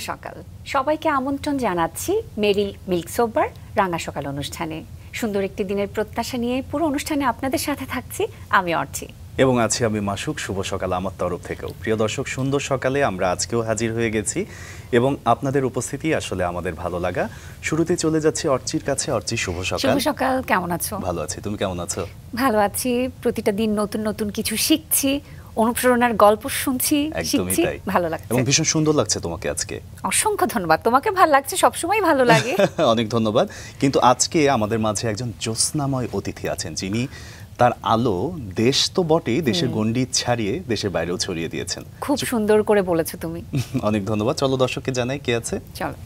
সকাল সবাইকে আমন্ত্রণ জানাচ্ছি মেরি মিল্ক সোবার রাঙা সকাল অনুষ্ঠানে। সুন্দর একটি দিনের প্রত্যাশা নিয়ে পুরো অনুষ্ঠানে আপনাদের সাথে থাকছি আমি অর্চি এবং আছি আমি মাসুক। শুভ সকাল আমার তরফ থেকেও। প্রিয় দর্শক, সুন্দর সকালে আমরা আজকেও হাজির হয়ে গেছি এবং আপনাদের উপস্থিতি আসলে আমাদের ভালো লাগা। শুরুতে চলে যাচ্ছি অর্চির কাছে। অর্চি, শুভ সকাল। শুভ সকাল, কেমন আছো? ভালো আছি, তুমি কেমন আছো? ভালো আছি। প্রতিটা দিন নতুন নতুন কিছু শিখছি, অনুপ্রেরণার গল্প শুনছি, শিখছি, ভালো লাগছে এবং ভীষণ সুন্দর লাগছে তোমাকে আজকে। অসংখ্য ধন্যবাদ। তোমাকে ভালো লাগছে, সবসময় ভালো লাগে। অনেক ধন্যবাদ। কিন্তু আজকে আমাদের মাঝে একজন জ্যোৎস্নাময় অতিথি আছেন, যিনি তার আলো দেশ তো বটেই, দেশের গণ্ডি ছাড়িয়ে দেশের বাইরেও ছড়িয়ে দিয়েছেন। খুব সুন্দর করে বলেছো তুমি। অনেক ধন্যবাদ। চলো দর্শককে জানাই কে আছে। চলো।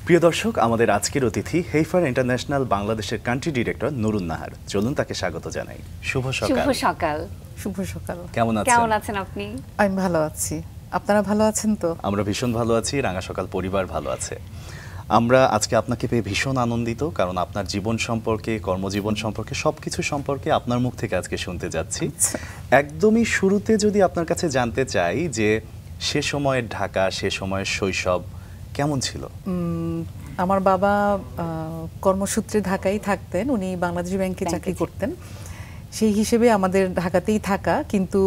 প্রিয় দর্শক, আমাদের আজকের অতিথি হেইফার ইন্টারন্যাশনাল বাংলাদেশের কান্ট্রি ডিরেক্টর নুরুন নাহার। চলুন তাকে স্বাগত জানাই। শুভ সকাল। শুভ সকাল। শুভ সকাল। কেমন আছেন আপনি? আমি ভালো আছি, আপনারা ভালো আছেন তো? আমরা ভীষণ ভালো আছি, রাঙা সকাল পরিবার ভালো আছে। আমরা আজকে আপনাকে পেয়ে ভীষণ আনন্দিত, কারণ আপনার জীবন সম্পর্কে, কর্মজীবন সম্পর্কে, সবকিছু সম্পর্কে আপনার মুখ থেকে আজকে শুনতে যাচ্ছি। একদমই শুরুতে যদি আপনার কাছে জানতে চাই যে সে সময়ের ঢাকা, সে সময়ের শৈশব কেমন ছিল? আমার বাবা কর্মসূত্রে ঢাকায় থাকতেন, উনি বাংলাদেশ ব্যাংকে চাকরি করতেন। সেই হিসেবে আমাদের ঢাকাতেই থাকা, কিন্তু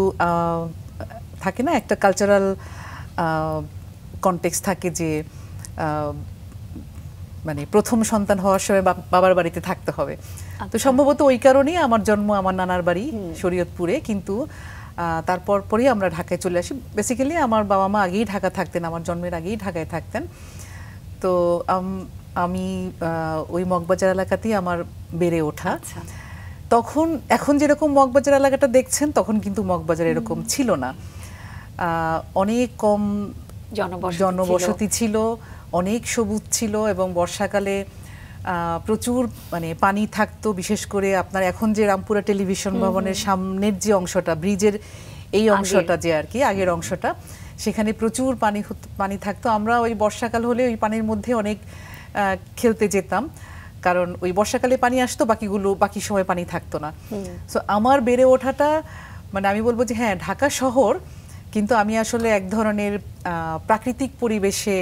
থাকে না একটা কালচারাল কনটেক্সট থাকে যে মানে প্রথম সন্তান হওয়ার সময় বাবার বাড়িতে থাকতে হবে। তো সম্ভবত ওই কারণেই আমার জন্ম আমার নানার বাড়ি শরীয়তপুরে, কিন্তু তারপর পরই আমরা ঢাকায় চলে আসি। বেসিক্যালি আমার বাবা মা আগেই ঢাকা থাকতেন, আমার জন্মের আগেই ঢাকায় থাকতেন। তো আমি ওই মগবাজার এলাকাতেই আমার বেড়ে ওঠা। তখন এখন যেরকম মগবাজার এলাকাটা দেখছেন, তখন কিন্তু মগবাজার এরকম ছিল না। অনেক কম জনবসতি ছিল, অনেক সবুজ ছিল, এবং বর্ষাকালে প্রচুর মানে পানি থাকতো। বিশেষ করে আপনার এখন যে রামপুরা টেলিভিশন ভবনের সামনের যে অংশটা, ব্রিজের এই অংশটা যে আর কি আগের অংশটা, সেখানে প্রচুর পানি থাকতো। আমরা ওই বর্ষাকাল হলে ওই পানির মধ্যে অনেক খেলতে যেতাম, কারণ ওই বর্ষাকালে পানি আসতো, বাকি সময় পানি থাকতো না। সো আমার বেড়ে ওঠাটা মানে আমি বলবো যে হ্যাঁ ঢাকা শহর, কিন্তু আমি আসলে এক ধরনের প্রাকৃতিক পরিবেশে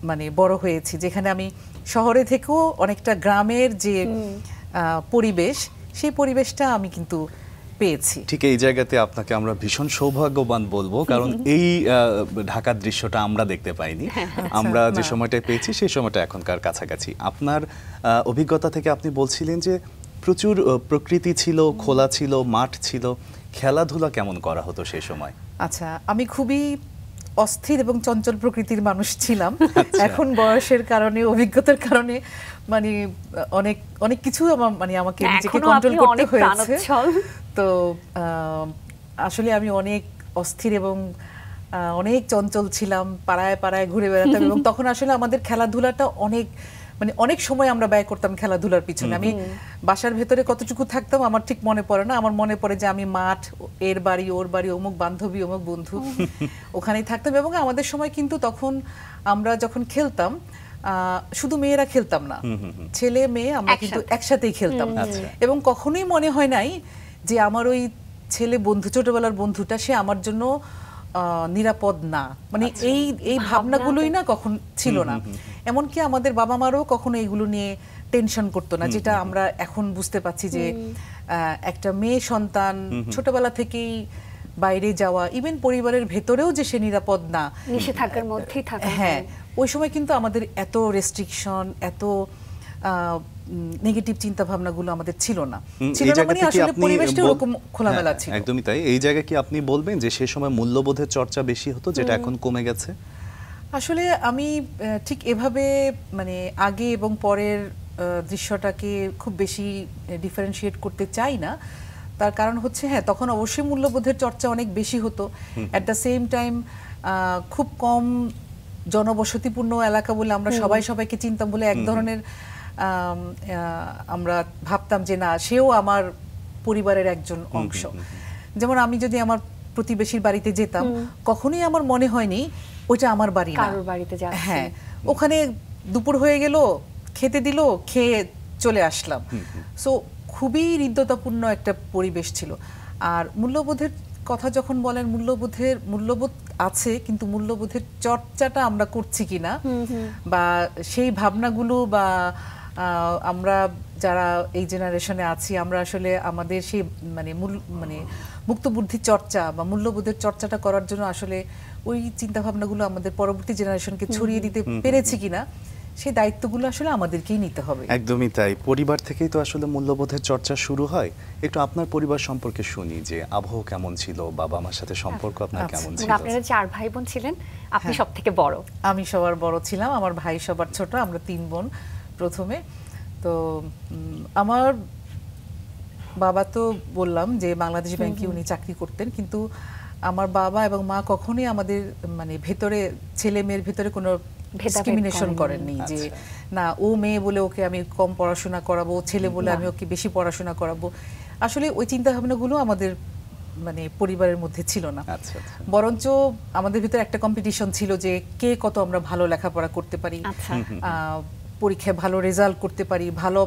মানে বড় হয়েছি, যেখানে আমি শহরে থেকেও অনেকটা গ্রামের যে পরিবেশ, সেই পরিবেশটা আমি কিন্তু পেয়েছি। ঠিক এই জায়গাতে আপনাকে আমরা ভীষণ সৌভাগ্যবান বলবো, কারণ এই ঢাকার দৃশ্যটা আমরা দেখতে পাইনি। আমরা যে সময়টা পেয়েছি সেই সময়টা এখনকার কাছাকাছি। আপনার অভিজ্ঞতা থেকে আপনি বলছিলেন যে প্রচুর প্রকৃতি ছিল, খোলা ছিল, মাঠ ছিল। খেলাধুলা কেমন করা হতো সেই সময়? আচ্ছা, আমি খুবই অস্থির এবং চঞ্চল প্রকৃতির মানুষ ছিলাম। এখন বয়সের কারণে, অভিজ্ঞতার কারণে মানে অনেক অনেক কিছু মানে আমাকে নিজেকে কন্ট্রোল করতে হয়েছে। তো আসলে আমি অনেক অস্থির এবং অনেক চঞ্চল ছিলাম, পাড়ায় পাড়ায় ঘুরে বেড়াতাম। এবং তখন আসলে আমাদের খেলাধুলাটা অনেক সময় আমরা ব্যয় করতাম খেলাধুলার পিছনে। আমি বাসার ভেতরে কতটুকু থাকতাম আমার ঠিক মনে পড়ে না। আমার মনে পড়ে যে আমি মাঠ, এর বাড়ি, ওর বাড়ি, অমুক বান্ধবী, অমুক বন্ধু, ওখানেই থাকতাম। এবং আমাদের সময় কিন্তু তখন আমরা যখন খেলতাম, শুধু মেয়েরা খেলতাম না, ছেলে মেয়ে আমরা কিন্তু একসাথেই খেলতাম। এবং কখনোই মনে হয় নাই যে আমার ওই ছেলে বন্ধু, ছোটবেলার বন্ধুটা, সে আমার জন্য নিরাপদ না। মানে এই ভাবনাগুলোই না কখন ছিল না। এমনকি আমাদের বাবা মারও কখনো এইগুলো নিয়ে টেনশন করতো না, যেটা আমরা এখন বুঝতে পারছি যে একটা মেয়ে সন্তান ছোটবেলা থেকেই বাইরে যাওয়া, ইভেন পরিবারের ভেতরেও যে সে নিরাপদ না, নিষেধাজ্ঞার মধ্যেই থাকা। হ্যাঁ, ওই সময় কিন্তু আমাদের এত রেস্ট্রিকশন, এত নেগেটিভ চিন্তা ভাবনাগুলো আমাদের ছিল না। মানে আসলে পরিবেশটা ওরকম খোলামেলা ছিল। একদমই তাই। এই জায়গায় কি আপনি বলবেন যে সেই সময় মূল্যবোধের চর্চা বেশি হতো, যেটা এখন কমে গেছে? আসলে আমি ঠিক এভাবে মানে আগে এবং পরের দৃশ্যটাকে খুব বেশি ডিফারেন্সিয়েট করতে চাই না। তার কারণ হচ্ছে হ্যাঁ, তখন অবশ্যই মূল্যবোধের চর্চা অনেক বেশি হতো। অ্যাট দ্য সেম টাইম খুব কম জনবসতিপূর্ণ এলাকা বলে আমরা সবাইকে চিনতাম বলে এক ধরনের আমরা ভাবতাম যে না, সেও আমার পরিবারের একজন অংশ। যেমন আমি যদি আমার প্রতিবেশীর বাড়িতে যেতাম, কখনোই আমার মনে হয়নি ওইটা আমার বাড়ি না। হ্যাঁ, ওখানে দুপুর হয়ে গেল, খেতে দিল, খেয়ে চলে আসলাম। সো খুবই হৃদ্যতাপূর্ণ একটা পরিবেশ ছিল। আর মূল্যবোধের কথা যখন বলেন মূল্যবোধ আছে, কিন্তু মূল্যবোধের চর্চাটা আমরা করছি কিনা, বা সেই ভাবনাগুলো বা আমরা যারা এই জেনারেশনে আছি আমরা আসলে আমাদের সেই মানে মুক্তবুদ্ধি চর্চা বা মূল্যবোধের চর্চাটা করার জন্য আসলে ওই চিন্তা ভাবনাগুলো আমাদের পরবর্তী জেনারেশনকে ছড়িয়ে দিতে পেরেছি কিনা, সেই দায়িত্বগুলো আসলে আমাদেরকেই নিতে হবে। একদমই তাই, পরিবার থেকেই তো আসলে মূল্যবোধের চর্চা শুরু হয়। একটু আপনার পরিবার সম্পর্কে শুনি, যে আবহ কেমন ছিল, বাবা মার সাথে সম্পর্ক আপনার কেমন ছিল? আপনারা 4 ভাই বোন ছিলেন, আপনি সবথেকে বড়। আমি সবার বড় ছিলাম, আমার ভাই সবার ছোট, আমরা 3 বোন প্রথমে। তো আমার বাবা তো বললাম যে বাংলাদেশ ব্যাংকে উনি চাকরি করতেন, কিন্তু আমার বাবা এবং মা কখনোই আমাদের মানে ভেতরে ছেলে মেয়ের ভেতরে কোনো ডিসক্রিমিনেশন করেননি, যে না ও মেয়ে বলে ওকে আমি কম পড়াশোনা করাবো, ছেলে বলে আমি ওকে বেশি পড়াশোনা করাবো। আসলে ওই চিন্তা ভাবনাগুলো আমাদের মানে পরিবারের মধ্যে ছিল না। বরঞ্চ আমাদের ভিতরে একটা কম্পিটিশন ছিল যে কে কত আমরা ভালো লেখাপড়া করতে পারি, পরীক্ষায় ভালো রেজাল্ট করতে পারি, ভালো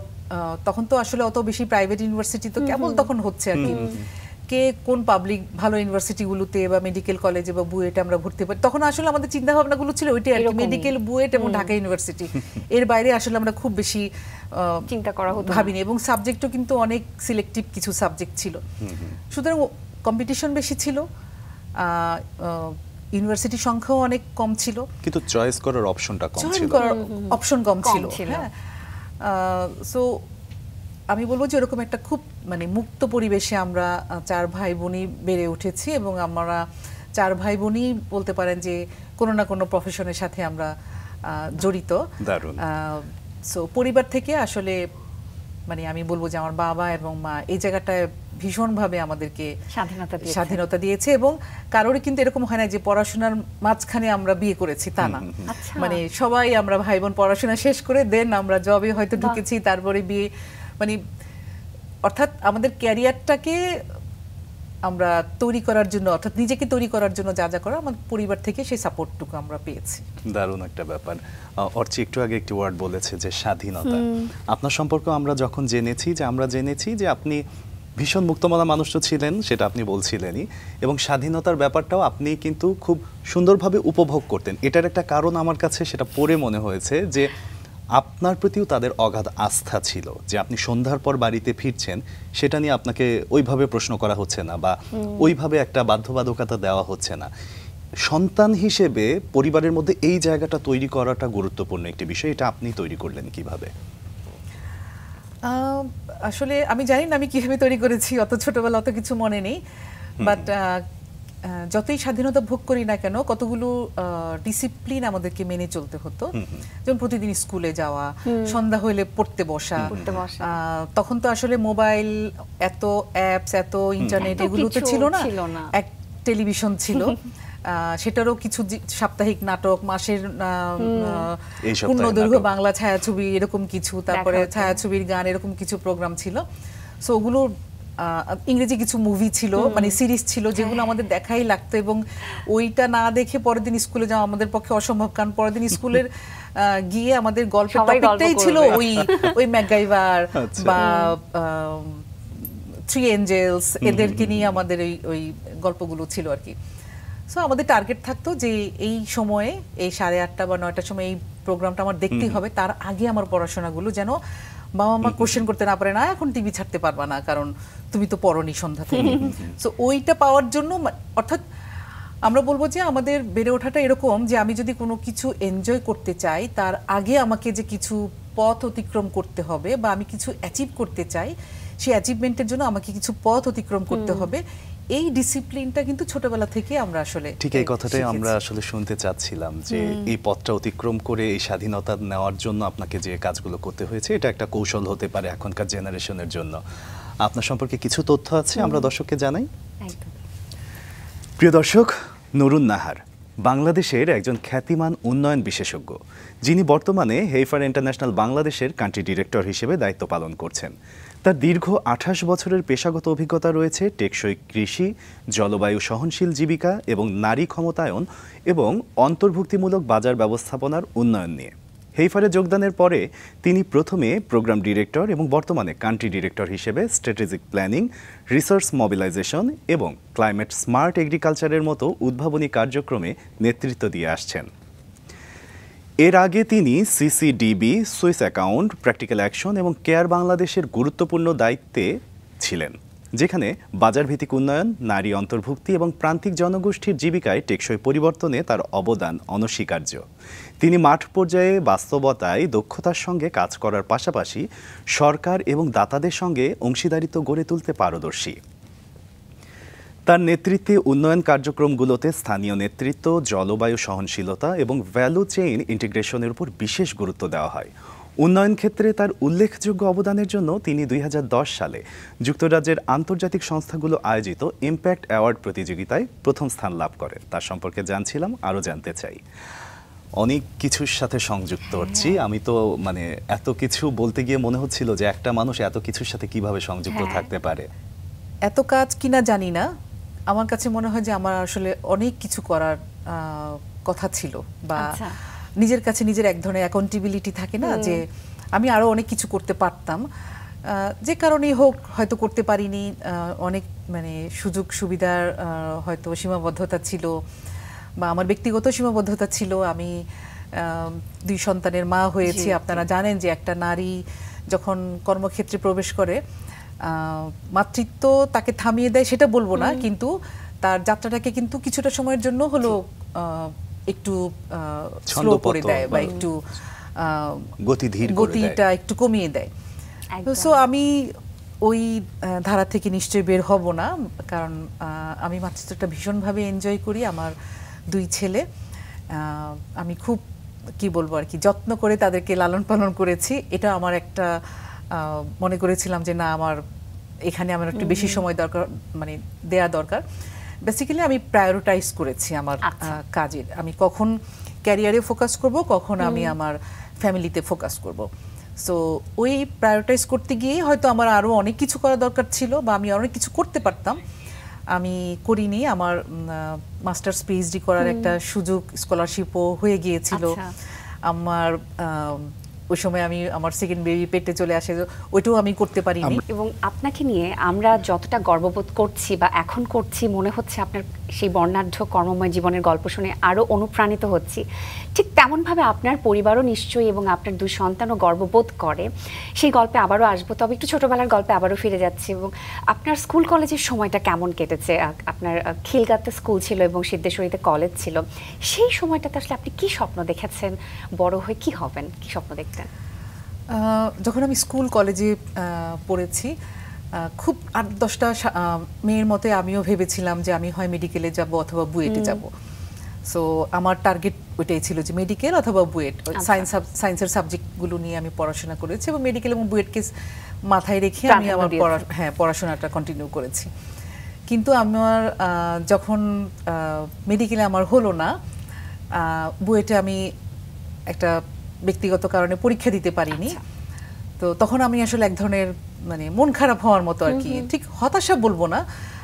তখন তো আসলে অত বেশি প্রাইভেট ইউনিভার্সিটি তো কেবল তখন হচ্ছে আর কি, কে কোন পাবলিক ভালো ইউনিভার্সিটিগুলোতে বা মেডিকেল কলেজে বা বুয়েটে আমরা ভর্তি পারি। তখন আসলে আমাদের চিন্তা ভাবনাগুলো ছিল ওইটাই আর কি, মেডিকেল, বুয়েট এবং ঢাকা ইউনিভার্সিটি, এর বাইরে আসলে আমরা খুব বেশি চিন্তা করা হতো ভাবিনি। এবং সাবজেক্টও কিন্তু অনেক সিলেক্টিভ কিছু সাবজেক্ট ছিল, সুতরাং কম্পিটিশন বেশি ছিল, ইউনিভার্সিটির সংখ্যাও অনেক কম ছিল, কিন্তু চয়েস করার অপশনটা কম ছিল, অপশন কম ছিল। সো আমি বলবো যে এরকম একটা খুব মানে মুক্ত পরিবেশে আমরা 4 ভাই বোনই বেড়ে উঠেছি, এবং আমরা 4 ভাই বোনই বলতে পারেন যে কোনো না কোনো প্রফেশনের সাথে আমরা জড়িত। সো পরিবার থেকে আসলে মানে আমি বলবো যে আমার বাবা এবং মা এই জায়গাটায় ভীষণভাবে আমাদেরকে স্বাধীনতা দিয়েছে, এবং কারোর কিন্তু এরকম হয় না যে পড়াশোনার মাঝখানে আমরা বিয়ে করেছি, তা না। মানে সবাই আমরা ভাই বোন পড়াশোনা শেষ করে দেন আমরা জবে হয়তো ঢুকেছি, তারপরে বিয়ে, মানে অর্থাৎ আমাদের ক্যারিয়ারটাকে আমরা তৈরি করার জন্য, অর্থাৎ নিজেকে তৈরি করার জন্য যা যা করা আমাদের পরিবার থেকে সেই সাপোর্টটুকু আমরা পেয়েছি। দারুণ একটা ব্যাপার। অর্চি একটু আগে একটি ওয়ার্ড বলেছে যে স্বাধীনতা। আপনার সম্পর্কে আমরা যখন জেনেছি যে আপনি ভীষণ মুক্তমনা মানুষ তো ছিলেন, সেটা আপনি বলছিলেনই, এবং স্বাধীনতার ব্যাপারটাও আপনি কিন্তু খুব সুন্দরভাবে উপভোগ করতেন। এটার একটা কারণ আমার কাছে সেটা পড়ে মনে হয়েছে যে আপনার প্রতিও তাদের অগাধ আস্থা ছিল, যে আপনি সন্ধ্যার পর বাড়িতে ফিরছেন সেটা নিয়ে আপনাকে ওইভাবে প্রশ্ন করা হচ্ছে না, বা ওইভাবে একটা বাধ্যবাধকতা দেওয়া হচ্ছে না। সন্তান হিসেবে পরিবারের মধ্যে এই জায়গাটা তৈরি করাটা গুরুত্বপূর্ণ একটি বিষয়, এটা আপনি তৈরি করলেন কিভাবে? আসলে আমি জানি না আমি কিভাবে তৈরি করেছি, অত ছোটবেলা অত কিছু মনে নেই, বাট যতই স্বাধীনতা ভোগ করি না কেন কতগুলো ডিসিপ্লিন আমাদেরকে মেনে চলতে হতো। যেমন প্রতিদিন স্কুলে যাওয়া, সন্ধ্যা হলে পড়তে বসা। তখন তো আসলে মোবাইল, এত অ্যাপস, এত ইন্টারনেট এগুলো তো ছিল না, এক টেলিভিশন ছিল, সেটারও কিছু সাপ্তাহিক নাটক, মাসের পূর্ণদৈর্ঘ্য বাংলা ছায়াছবি এরকম কিছু, তারপরে ছায়াছবির গান এরকম কিছু প্রোগ্রাম ছিল। সো ওগুলো ইংরেজি কিছু মুভি ছিল, মানে সিরিজ ছিল, যেগুলো আমাদের দেখাই লাগতো, এবং ওইটা না দেখে পরের দিন স্কুলে যাওয়া আমাদের পক্ষে অসম্ভব, কারণ পরের দিন স্কুলের গিয়ে আমাদের গল্পের টপিকটাই ছিল ওই ম্যাকগাইভার বা থ্রি এঞ্জেলস, এদেরকে নিয়ে আমাদের ওই গল্পগুলো ছিল আর কি। সো আমাদের টার্গেট থাকতো যে এই সময়ে, এই 8:30 বা 9টার সময় এই প্রোগ্রামটা আমার দেখতেই হবে, তার আগে আমার পড়াশোনাগুলো যেন বাবা মা কোশ্চেন করতে না পারে, না এখন টিভি ছাড়তে পারবা না কারণ তুমি তো পড়নি সন্ধ্যা থেকে। সো ওইটা পাওয়ার জন্য, অর্থাৎ আমরা বলবো যে আমাদের বেড়ে ওঠাটা এরকম যে আমি যদি কোনো কিছু এনজয় করতে চাই, তার আগে আমাকে যে কিছু পথ অতিক্রম করতে হবে, বা আমি কিছু অ্যাচিভ করতে চাই, সেই অ্যাচিভমেন্টের জন্য আমাকে কিছু পথ অতিক্রম করতে হবে। এই ডিসিপ্লিনটা কিন্তু ছোটবেলা থেকে আমরা আসলে ঠিক এই কথাটাই আমরা আসলে শুনতে চাচ্ছিলাম, যে এই পথটা অতিক্রম করে এই স্বাধীনতা নেওয়ার জন্য আপনাকে যে কাজগুলো করতে হয়েছে, এটা একটা কৌশল হতে পারে এখনকার জেনারেশনের জন্য। আপনার সম্পর্কে কিছু তথ্য আছে, আমরা দর্শককে জানাই। প্রিয় দর্শক, নুরুন নাহার বাংলাদেশের একজন খ্যাতিমান উন্নয়ন বিশেষজ্ঞ, যিনি বর্তমানে হেইফার ইন্টারন্যাশনাল বাংলাদেশের কান্ট্রি ডিরেক্টর হিসেবে দায়িত্ব পালন করছেন। তার দীর্ঘ 28 বছরের পেশাগত অভিজ্ঞতা রয়েছে টেকসই কৃষি, জলবায়ু সহনশীল জীবিকা এবং নারী ক্ষমতায়ন এবং অন্তর্ভুক্তিমূলক বাজার ব্যবস্থাপনার উন্নয়ন নিয়ে। হেইফারে যোগদানের পরে তিনি প্রথমে প্রোগ্রাম ডিরেক্টর এবং বর্তমানে কান্ট্রি ডিরেক্টর হিসেবে স্ট্র্যাটেজিক প্ল্যানিং, রিসোর্স মোবিলাইজেশন এবং ক্লাইমেট স্মার্ট এগ্রিকালচারের মতো উদ্ভাবনী কার্যক্রমে নেতৃত্ব দিয়ে আসছেন। এর আগে তিনি CCDB, Swiss account, practical action এবং কেয়ার বাংলাদেশের গুরুত্বপূর্ণ দায়িত্বে ছিলেন, যেখানে বাজারভিত্তিক উন্নয়ন, নারী অন্তর্ভুক্তি এবং প্রান্তিক জনগোষ্ঠীর জীবিকায় টেকসই পরিবর্তনে তার অবদান অনস্বীকার্য। তিনি মাঠ পর্যায়ে বাস্তবতায় দক্ষতার সঙ্গে কাজ করার পাশাপাশি সরকার এবং দাতাদের সঙ্গে অংশীদারিত্ব গড়ে তুলতে পারদর্শী। তার নেতৃত্বে উন্নয়ন কার্যক্রমগুলোতে স্থানীয় নেতৃত্ব, জলবায়ু সহনশীলতা এবং ভ্যালু চেইন ইন্টিগ্রেশনের উপর বিশেষ গুরুত্ব দেওয়া হয়। উন্নয়ন ক্ষেত্রে তার উল্লেখযোগ্য অবদানের জন্য তিনি 2010 সালে যুক্তরাজ্যের আন্তর্জাতিক সংস্থাগুলো আয়োজিত ইম্প্যাক্ট অ্যাওয়ার্ড প্রতিযোগিতায় প্রথম স্থান লাভ করেন। তার সম্পর্কে জানছিলাম, আরও জানতে চাই। অনেক কিছুর সাথে সংযুক্ত হচ্ছি আমি তো, মানে এত কিছু বলতে গিয়ে মনে হচ্ছিল যে একটা মানুষ এত কিছুর সাথে কিভাবে সংযুক্ত থাকতে পারে। এত কাজ কিনা জানি না, আমার কাছে মনে হয় যে আমার আসলে অনেক কিছু করার কথা ছিল, বা নিজের কাছে নিজের এক ধরনের অ্যাকাউন্টেবিলিটি থাকে না, যে আমি আরো অনেক কিছু করতে পারতাম, যে কারণেই হোক হয়তো করতে পারিনি। অনেক মানে সুযোগ সুবিধার হয়তো সীমাবদ্ধতা ছিল, বা আমার ব্যক্তিগত সীমাবদ্ধতা ছিল। আমি 2 সন্তানের মা হয়েছি। আপনারা জানেন যে একটা নারী যখন কর্মক্ষেত্রে প্রবেশ করে, মাতৃত্ব তাকে থামিয়ে দেয় সেটা বলবো না, কিন্তু তার যাত্রাটাকে কিন্তু কিছুটা সময়ের জন্য হলো একটু স্লো করে দেয়, বা একটু গতিটা একটু কমিয়ে দেয়। সো আমি ওই ধারা থেকে নিশ্চয়ই বের হব না, কারণ আমি মাতৃত্বটা ভীষণভাবে এনজয় করি। আমার 2 ছেলে, আমি খুব কি বলবো আর কি যত্ন করে তাদেরকে লালন পালন করেছি। এটা আমার একটা মনে করেছিলাম যে না, আমার এখানে আমার একটু বেশি সময় দরকার, মানে দেয়া দরকার। বেসিক্যালি আমি প্রায়োরিটাইজ করেছি আমার কাজের, আমি কখন ক্যারিয়ারে ফোকাস করব, কখন আমি আমার ফ্যামিলিতে ফোকাস করব। সো ওই প্রায়োরিটাইজ করতে গিয়ে হয়তো আমার আরও অনেক কিছু করা দরকার ছিল, বা আমি অনেক কিছু করতে পারতাম, আমি করিনি। আমার মাস্টার্স পিএইচডি করার একটা সুযোগ, স্কলারশিপও হয়ে গিয়েছিল। আমার ওই সময় আমি আমার সেকেন্ড বেবি পেটে চলে আসে, ওইটাও আমি করতে পারিনি। এবং আপনাকে নিয়ে আমরা যতটা গর্ববোধ করছি বা এখন করছি, মনে হচ্ছে আপনার সেই বর্ণাঢ্য কর্মময় জীবনের গল্প শুনে আরও অনুপ্রাণিত হচ্ছি। ঠিক তেমনভাবে আপনার পরিবারও নিশ্চয়ই এবং আপনার 2 সন্তানও গর্ববোধ করে। সেই গল্পে আবারও আসবো, তবে একটু ছোটোবেলার গল্পে আবারও ফিরে যাচ্ছি। এবং আপনার স্কুল কলেজের সময়টা কেমন কেটেছে? আপনার খিলগাঁতে স্কুল ছিল এবং সিদ্ধেশ্বরীতে কলেজ ছিল। সেই সময়টাতে আসলে আপনি কি স্বপ্ন দেখেছেন, বড় হয়ে কি হবেন, কি স্বপ্ন দেখতেন? যখন আমি স্কুল কলেজে পড়েছি, খুব 8-10টা মেয়ের মতে আমিও ভেবেছিলাম যে আমি হয় মেডিকেলে যাব অথবা বুয়েটে যাব। সো আমার টার্গেট ওইটাই ছিল যে মেডিকেল অথবা বুয়েট। সায়েন্সের সাবজেক্টগুলো নিয়ে আমি পড়াশোনা করেছি, এবং মেডিকেল এবং বুয়েটকে মাথায় রেখে আমি আমার পড়াশোনাটা কন্টিনিউ করেছি। কিন্তু আমার যখন মেডিকেলে আমার হলো না, বুয়েটে আমি একটা ব্যক্তিগত কারণে পরীক্ষা দিতে পারিনি। তো তখন আমি আসলে এক ধরনের মানে মন খারাপ হওয়ার মতো আর কি, ঠিক হতাশা বলবো না,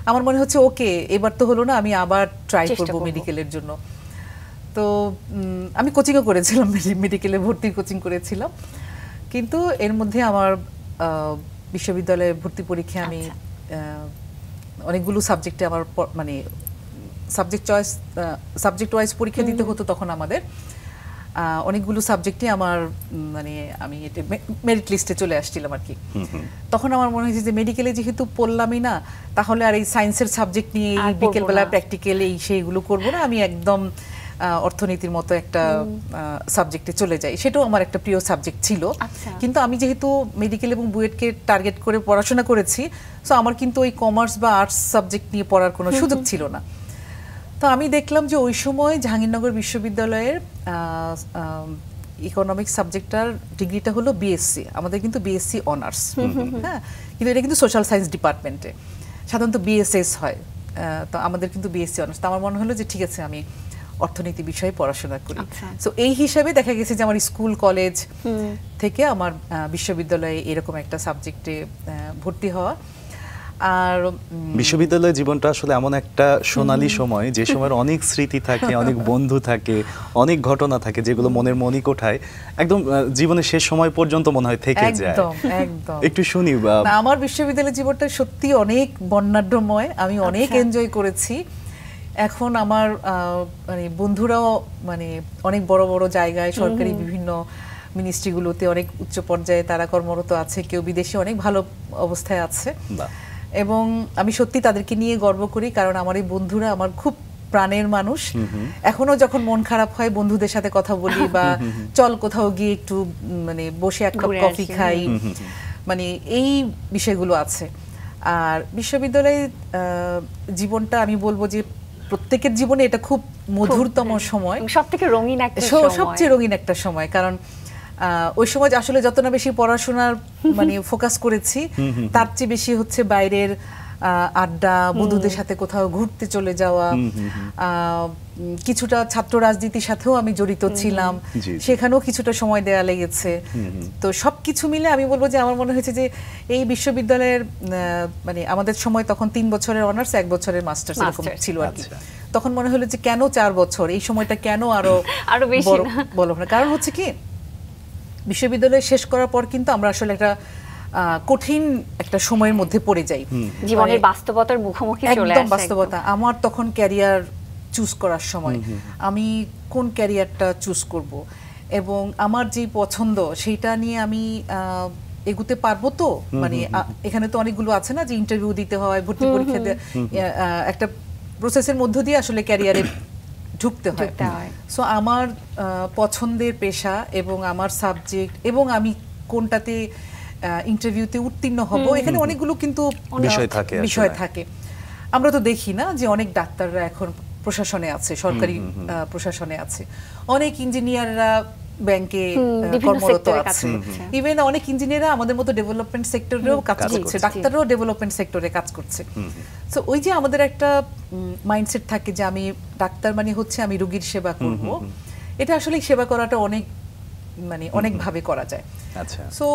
আমার মনে হচ্ছে ওকে এবার তো হলো না, আমি আবার ট্রাই করব মেডিকেলের জন্য। তো আমি কোচিংও করেছিলাম, মেডিকেলে ভর্তির কোচিং করেছিলাম, কিন্তু এর মধ্যে আমার বিশ্ববিদ্যালয়ে ভর্তি পরীক্ষায় আমি অনেকগুলো সাবজেক্টে আমার মানে সাবজেক্ট ওয়াইজ পরীক্ষা দিতে হতো। তখন আমাদের অনেকগুলো সাবজেক্টে আমার মানে আমি এটা মেরিট লিস্টে চলে আসছিলাম আর কি। তখন আমার মনে হয়েছে যে মেডিকেলে যেহেতু পড়লামই না, তাহলে আর এই সায়েন্সের সাবজেক্ট নিয়ে এই বিকেলবেলা প্র্যাকটিক্যাল এই সেইগুলো করবো না, আমি একদম অর্থনীতির মতো একটা সাবজেক্টে চলে যাই। সেটাও আমার একটা প্রিয় সাবজেক্ট ছিল। কিন্তু আমি যেহেতু মেডিকেল এবং বুয়েটকে টার্গেট করে পড়াশোনা করেছি, সো আমার কিন্তু ওই কমার্স বা আর্টস সাবজেক্ট নিয়ে পড়ার কোনো সুযোগ ছিল না। তো আমি দেখলাম যে ওই সময় জাহাঙ্গীরনগর বিশ্ববিদ্যালয়ের ইকোনমিক্স সাবজেক্টটার ডিগ্রিটা হলো বিএসসি, আমাদের কিন্তু বিএসসি অনার্স, হ্যাঁ, কিন্তু এটা কিন্তু সোশ্যাল সায়েন্স ডিপার্টমেন্টে, সাধারণত বিএসএস হয়, তো আমাদের কিন্তু বিএসসি অনার্স। তো আমার মনে হলো যে ঠিক আছে আমি অর্থনীতি বিষয়ে পড়াশোনা করি। সো এই হিসাবে দেখা গেছে যে আমার স্কুল কলেজ থেকে আমার বিশ্ববিদ্যালয়ে এরকম একটা সাবজেক্টে ভর্তি হওয়া। আর বিশ্ববিদ্যালয় জীবনটা আসলে এমন একটা সোনালী সময়, যে সময়ের অনেক স্মৃতি থাকে, অনেক বন্ধু থাকে, অনেক ঘটনা থাকে, যেগুলো মনের মণিকোঠায় একদম জীবনের শেষ সময় পর্যন্ত মনে হয় থেকে যায়। একদম একদম একটু শুনি। না, আমার বিশ্ববিদ্যালয় জীবনটা সত্যি অনেক বর্ণাঢ্যময়, আমি অনেক এনজয় করেছি। এখন আমার মানে বন্ধুরাও মানে অনেক বড় বড় জায়গায় সরকারি বিভিন্ন মিনিস্ট্রিগুলোতে অনেক উচ্চ পর্যায়ে তারা কর্মরত আছে, কেউ বিদেশে অনেক ভালো অবস্থায় আছে। এবং আমি সত্যি তাদেরকে নিয়ে গর্ব করি, কারণ আমার এই বন্ধুরা আমার খুব প্রাণের মানুষ। এখনো যখন মন খারাপ হয় বন্ধুদের সাথে কথা বলি, বা চল কোথাও গিয়ে একটু মানে বসে এক কাপ কফি খাই, মানে এই বিষয়গুলো আছে। আর বিশ্ববিদ্যালয়ে জীবনটা আমি বলবো যে প্রত্যেকের জীবনে এটা খুব মধুরতম সময়, সবথেকে রঙিন একটা সময়, সবচেয়ে রঙিন একটা সময়। কারণ ওই সময় আসলে যত না বেশি পড়াশোনার মানে ফোকাস করেছি, তার চেয়ে বেশি হচ্ছে বাইরের আড্ডা, বন্ধুদের সাথে কোথাও ঘুরতে চলে যাওয়া, কিছুটা ছাত্র রাজনীতির সাথেও আমি জড়িত ছিলাম, সেখানেও কিছুটা সময় দেয়া লেগেছে। তো সবকিছু মিলে আমি বলবো যে আমার মনে হয়েছে যে এই বিশ্ববিদ্যালয়ের মানে আমাদের সময় তখন 3 বছরের অনার্স, 1 বছরের মাস্টার্স এরকম ছিল আর কি। তখন মনে হলো যে কেন 4 বছর, এই সময়টা কেন আরো বড় না। কারণ হচ্ছে কি, বিশ্ববিদ্যালয় শেষ করার পর কিন্তু আমরা আসলে একটা কঠিন একটা সময়ের মধ্যে পড়ে যাই, জীবনের বাস্তবতার মুখোমুখি চলে আসে। একদম বাস্তবতা। আমার তখন ক্যারিয়ার চুজ করার সময়, আমি কোন ক্যারিয়ারটা চুজ করব এবং আমার যে পছন্দ সেইটা নিয়ে আমি এগুতে পারবো তো। মানে এখানে তো অনেকগুলো আছে না, যে ইন্টারভিউ দিতে হয়, ভর্তি পরীক্ষা একটা প্রসেসের মধ্য দিয়ে আসলে ক্যারিয়ারে ঢুকতে হয়। সো আমার পছন্দের পেশা এবং আমার সাবজেক্ট এবং আমি কোনটাতে ইন্টারভিউতে উত্তীর্ণ হব, এখানে অনেকগুলো কিন্তু বিষয় থাকে। আমরা তো দেখি না যে অনেক ডাক্তাররা এখন প্রশাসনে আছে, সরকারি প্রশাসনে আছে, অনেক ইঞ্জিনিয়াররা ব্যাংকে কর্মরত আছে, ইভেন অনেক ইঞ্জিনিয়াররা আমাদের মতো ডেভেলপমেন্ট সেক্টরেও কাজ করছে, ডাক্তাররাও ডেভেলপমেন্ট সেক্টরে কাজ করছে। সো ওই যে আমাদের একটা মাইন্ডসেট থাকে যে আমি ডাক্তার মানে হচ্ছে আমি রোগীর সেবা করব, এটা আসলে সেবা করাটা অনেক মানে অনেক ভাবে করা যায়। আচ্ছা, সো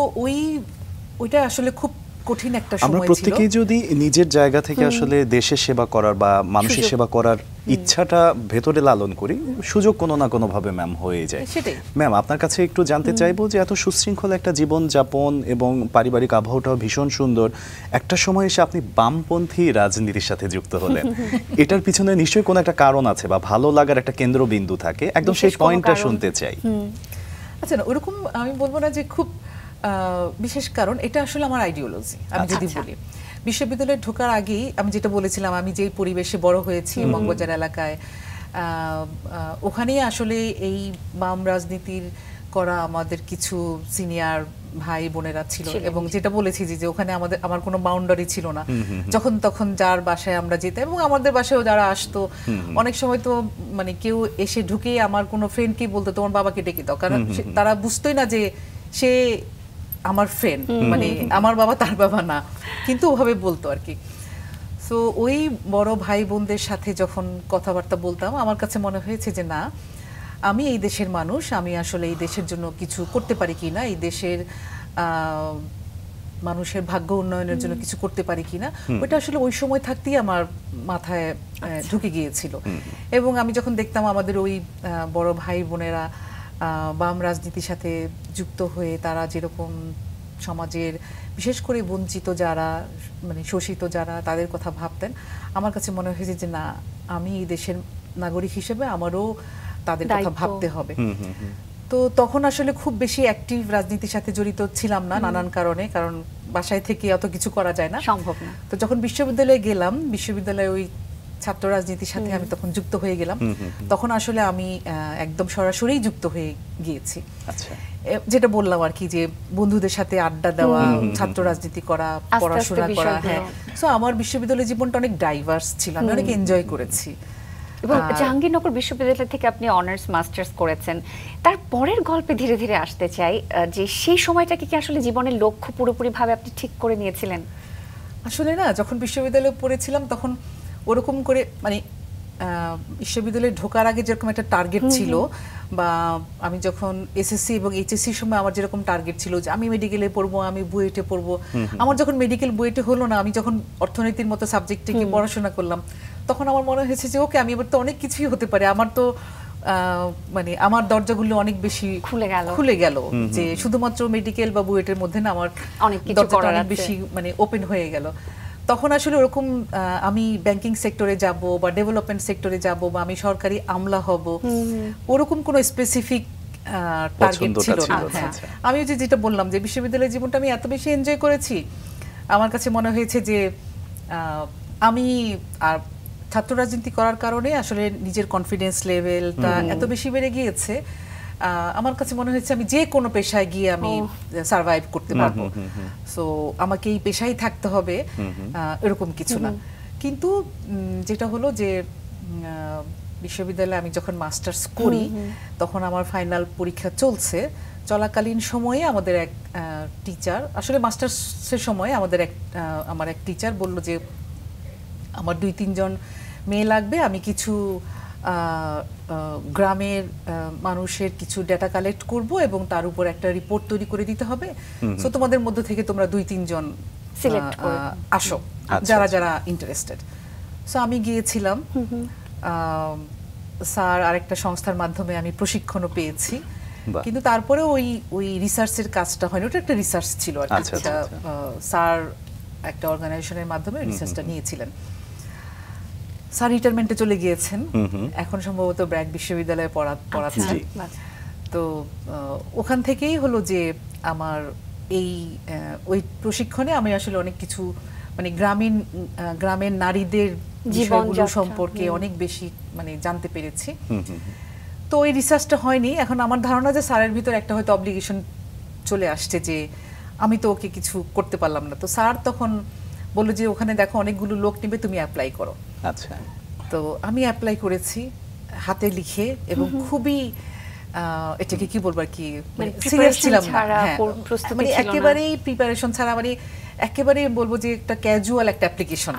ওইটা আসলে খুব কঠিন একটা সময় ছিল। আমরা প্রত্যেকেই যদি নিজের জায়গা থেকে আসলে দেশের সেবা করার বা মানুষের সেবা করার ইচ্ছাটা ভেতরে লালন করি, সুযোগ কোনো না কোনো ভাবে ম্যাম হয়ে যায়। সেটাই ম্যাম, আপনার কাছে একটু জানতে চাইবো যে এত সুশৃঙ্খল একটা জীবন যাপন এবং পারিবারিক আবহাওয়াটাও ভীষণ সুন্দর, একটা সময় এসে আপনি বামপন্থী রাজনীতির সাথে যুক্ত হলেন, এটার পিছনে নিশ্চয়ই কোনো একটা কারণ আছে বা ভালো লাগার একটা কেন্দ্রবিন্দু থাকে, একদম সেই পয়েন্টটা শুনতে চাই। আচ্ছা, না ওরকম আমি বলবো না যে খুব বিশেষ কারণ, এটা আসলে আমার আইডিওলজি। আমি যদি বলি, বিশ্ববিদ্যালয়ে ঢোকার আগেই আমি যেটা বলেছিলাম, আমি যে পরিবেশে বড় হয়েছি মগবাজার এলাকায়, ওখানেই আসলে এই বাম রাজনীতির করা আমাদের কিছু সিনিয়র ভাই বোনেরা ছিল, এবং যেটা বলেছি যে ওখানে আমার কোনো বাউন্ডারি ছিল না, যখন তখন যার বাসায় আমরা যেতাম, এবং আমাদের বাসায়ও যারা আসতো, অনেক সময় তো মানে কেউ এসে ঢুকেই আমার কোনো ফ্রেন্ডকেই বলতো তোমার বাবাকে ডেকে দাও, কারণ তারা বুঝতোই না যে সে আমার ফ্রেন্ড, মানে আমার বাবা তার বাবা না, কিন্তু ওভাবে বলতো আর কি। সো ওই বড় ভাই বোনদের সাথে যখন কথাবার্তা বলতাম, আমার কাছে মনে হয়েছে যে না, আমি এই দেশের মানুষ, আমি আসলে এই দেশের জন্য কিছু করতে পারি কিনা, এই দেশের মানুষের ভাগ্য উন্নয়নের জন্য কিছু করতে পারি কিনা, ওইটা আসলে ওই সময় থাকতেই আমার মাথায় ঢুকে গিয়েছিল। এবং আমি যখন দেখতাম আমাদের ওই বড় ভাই বোনেরা বাম রাজনীতির সাথে যুক্ত হয়ে তারা যেরকম সমাজের বিশেষ করে বঞ্চিত যারা, মানে শোষিত যারা, তাদের কথা ভাবতেন, আমার কাছে মনে হয়েছে যে না, আমি এই দেশের নাগরিক হিসেবে আমারও তাদের কথা ভাবতে হবে। তো তখন আসলে খুব বেশি অ্যাক্টিভ রাজনীতির সাথে জড়িত ছিলাম না, নানান কারণে, কারণ বাসায় থেকে অত কিছু করা যায় না, সম্ভব না। তো যখন বিশ্ববিদ্যালয়ে গেলাম, বিশ্ববিদ্যালয়ে ওই ছাত্র রাজনীতির সাথে আমি তখন যুক্ত হয়ে গেলাম, তখন আসলে আমি একদম সরাসরি যুক্ত হয়ে গিয়েছি। যেটা বললাম আর কি, যে বন্ধুদের সাথে আড্ডা দেওয়া, ছাত্র রাজনীতি করা, পড়াশোনা করা। হ্যাঁ, সো আমার বিশ্ববিদ্যালয় জীবনটা অনেক ডাইভার্স ছিল, আমি অনেক এনজয় করেছি। এবং জাহাঙ্গীরনগর বিশ্ববিদ্যালয় থেকে আপনি অনার্স মাস্টার্স করেছেন, তার পরের গল্পে ধীরে ধীরে আসতে চাই, যে সেই সময়টাকে কি আসলে জীবনের লক্ষ্য পুরোপুরি ভাবে আপনি ঠিক করে নিয়েছিলেন? আসলে না, যখন বিশ্ববিদ্যালয়ে পড়েছিলাম তখন ওরকম করে মানে বিশ্ববিদ্যালয়ে ঢোকার আগে যেরকম একটা টার্গেট ছিল, বা আমি যখন এসএসসি এবং এইচএসসির সময় আমার যেরকম টার্গেট ছিল যে আমি মেডিকেলে পড়বো, আমি বুয়েটে পড়বো, আমার যখন মেডিকেল বুয়েটে হলো না, আমি যখন অর্থনীতির মতো সাবজেক্টে গিয়ে পড়াশোনা করলাম, তখন আমার মনে হয়েছে যে ওকে, আমি এবার তো অনেক কিছুই হতে পারে, আমার তো মানে আমার দরজাগুলো অনেক বেশি খুলে গেল, যে শুধুমাত্র মেডিকেল বা বুয়েটের মধ্যে না, আমার অনেক কিছু করার অনেক বেশি মানে ওপেন হয়ে গেল। তখন আসলে ওরকম আমি ব্যাংকিং সেক্টরে যাব বা ডেভেলপমেন্ট সেক্টরে যাব বা আমি সরকারি আমলা হব, ওরকম কোনো স্পেসিফিক টার্গেট ছিল না। হ্যাঁ, আমি যেটা বললাম যে বিশ্ববিদ্যালয়ের জীবনটা আমি এত বেশি এনজয় করেছি, আমার কাছে মনে হয়েছে যে আমি আর ছাত্র রাজনীতি করার কারণে আসলে নিজের কনফিডেন্স লেভেলটা এত বেশি বেড়ে গিয়েছে, আমার কাছে মনে হয়েছে আমি যে কোনো পেশায় গিয়ে আমি সার্ভাইভ করতে পারবো। সো আমাকে এই পেশায় থাকতে হবে এরকম কিছু না। কিন্তু যেটা হলো যে বিশ্ববিদ্যালয়ে আমি যখন মাস্টার্স করি, তখন আমার ফাইনাল পরীক্ষা চলছে, চলাকালীন সময়ে আমাদের এক টিচার, আসলে মাস্টার্সের সময় আমার এক টিচার বলল যে আমার 2-3 জন মেয়ে লাগবে, আমি কিছু গ্রামের মানুষের কিছু ডেটা কালেক্ট করব এবং তার উপর একটা রিপোর্ট তৈরি করে দিতে হবে, সো তোমাদের মধ্যে থেকে তোমরা 2-3 জন সিলেক্ট করে আসো যারা যারা ইন্টারেস্টেড। সো আমি গিয়েছিলাম, স্যার আরেকটা সংস্থার মাধ্যমে আমি প্রশিক্ষণও পেয়েছি, কিন্তু তারপরে ওই রিসার্চের কাজটা হয়নি, ওটা একটা রিসার্চ ছিল আর কি, স্যার একটা অর্গানাইজেশনের মাধ্যমে রিসার্চটা নিয়েছিলেন। স্যার রিটায়ারমেন্টে চলে গিয়েছেন, এখন সম্ভবত ব্র্যাক বিশ্ববিদ্যালয়ে পড়াচ্ছেন। তো ওখান থেকেই হলো যে আমার ওই প্রশিক্ষণে আমি আসলে অনেক কিছু মানে গ্রামের নারীদের জীবনগুলো সম্পর্কে অনেক বেশি মানে জানতে পেরেছি। তো ওই রিসার্চটা হয়নি, এখন আমার ধারণা যে স্যারের ভিতর একটা হয়তো অব্লিগেশন চলে আসছে যে আমি তো ওকে কিছু করতে পারলাম না, তো স্যার তখন বললো যে ওখানে দেখো অনেকগুলো লোক নেবে, তুমি অ্যাপ্লাই করো। আচ্ছা, তো আমি অ্যাপ্লাই করেছি হাতে লিখে, এবং খুবই এটাকে কি বলবো আর কি, সিরিয়াস ছিলাম না, মানে একেবারেই প্রিপারেশন ছাড়া, মানে একেবারেই বলবো যে একটা ক্যাজুয়াল একটা অ্যাপ্লিকেশন।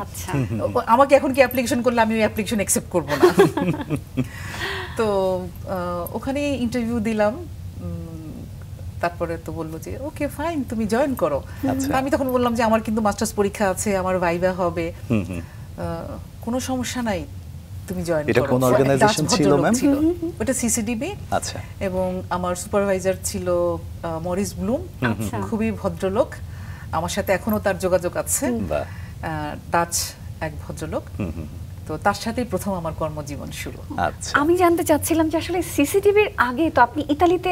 আমাকে এখন কি অ্যাপ্লিকেশন করলে আমি ওই অ্যাপ্লিকেশন অ্যাকসেপ্ট করব না। তো ওখানে ইন্টারভিউ দিলাম, তারপরে তো বললো যে ওকে ফাইন, তুমি জয়েন করো। আমি তখন বললাম যে আমার কিন্তু মাস্টার্স পরীক্ষা আছে, আমার ভাইভা হবে, কোনো সমস্যা নাই, তুমি জয়েন করো। এটা কোন অর্গানাইজেশন ছিল ম্যাম? ওটা সিসিডিবি। আচ্ছা। এবং আমার সুপারভাইজার ছিল মরিস ব্লুম, খুবই ভদ্রলোক, আমার সাথে এখনো তার যোগাযোগ আছে, ডাচ এক ভদ্রলোক। তো তার সাথেই প্রথম আমার কর্মজীবন শুরু। আচ্ছা, আমি জানতে চাচ্ছিলাম যে আসলে সিসিটিভির আগে তো আপনি ইতালিতে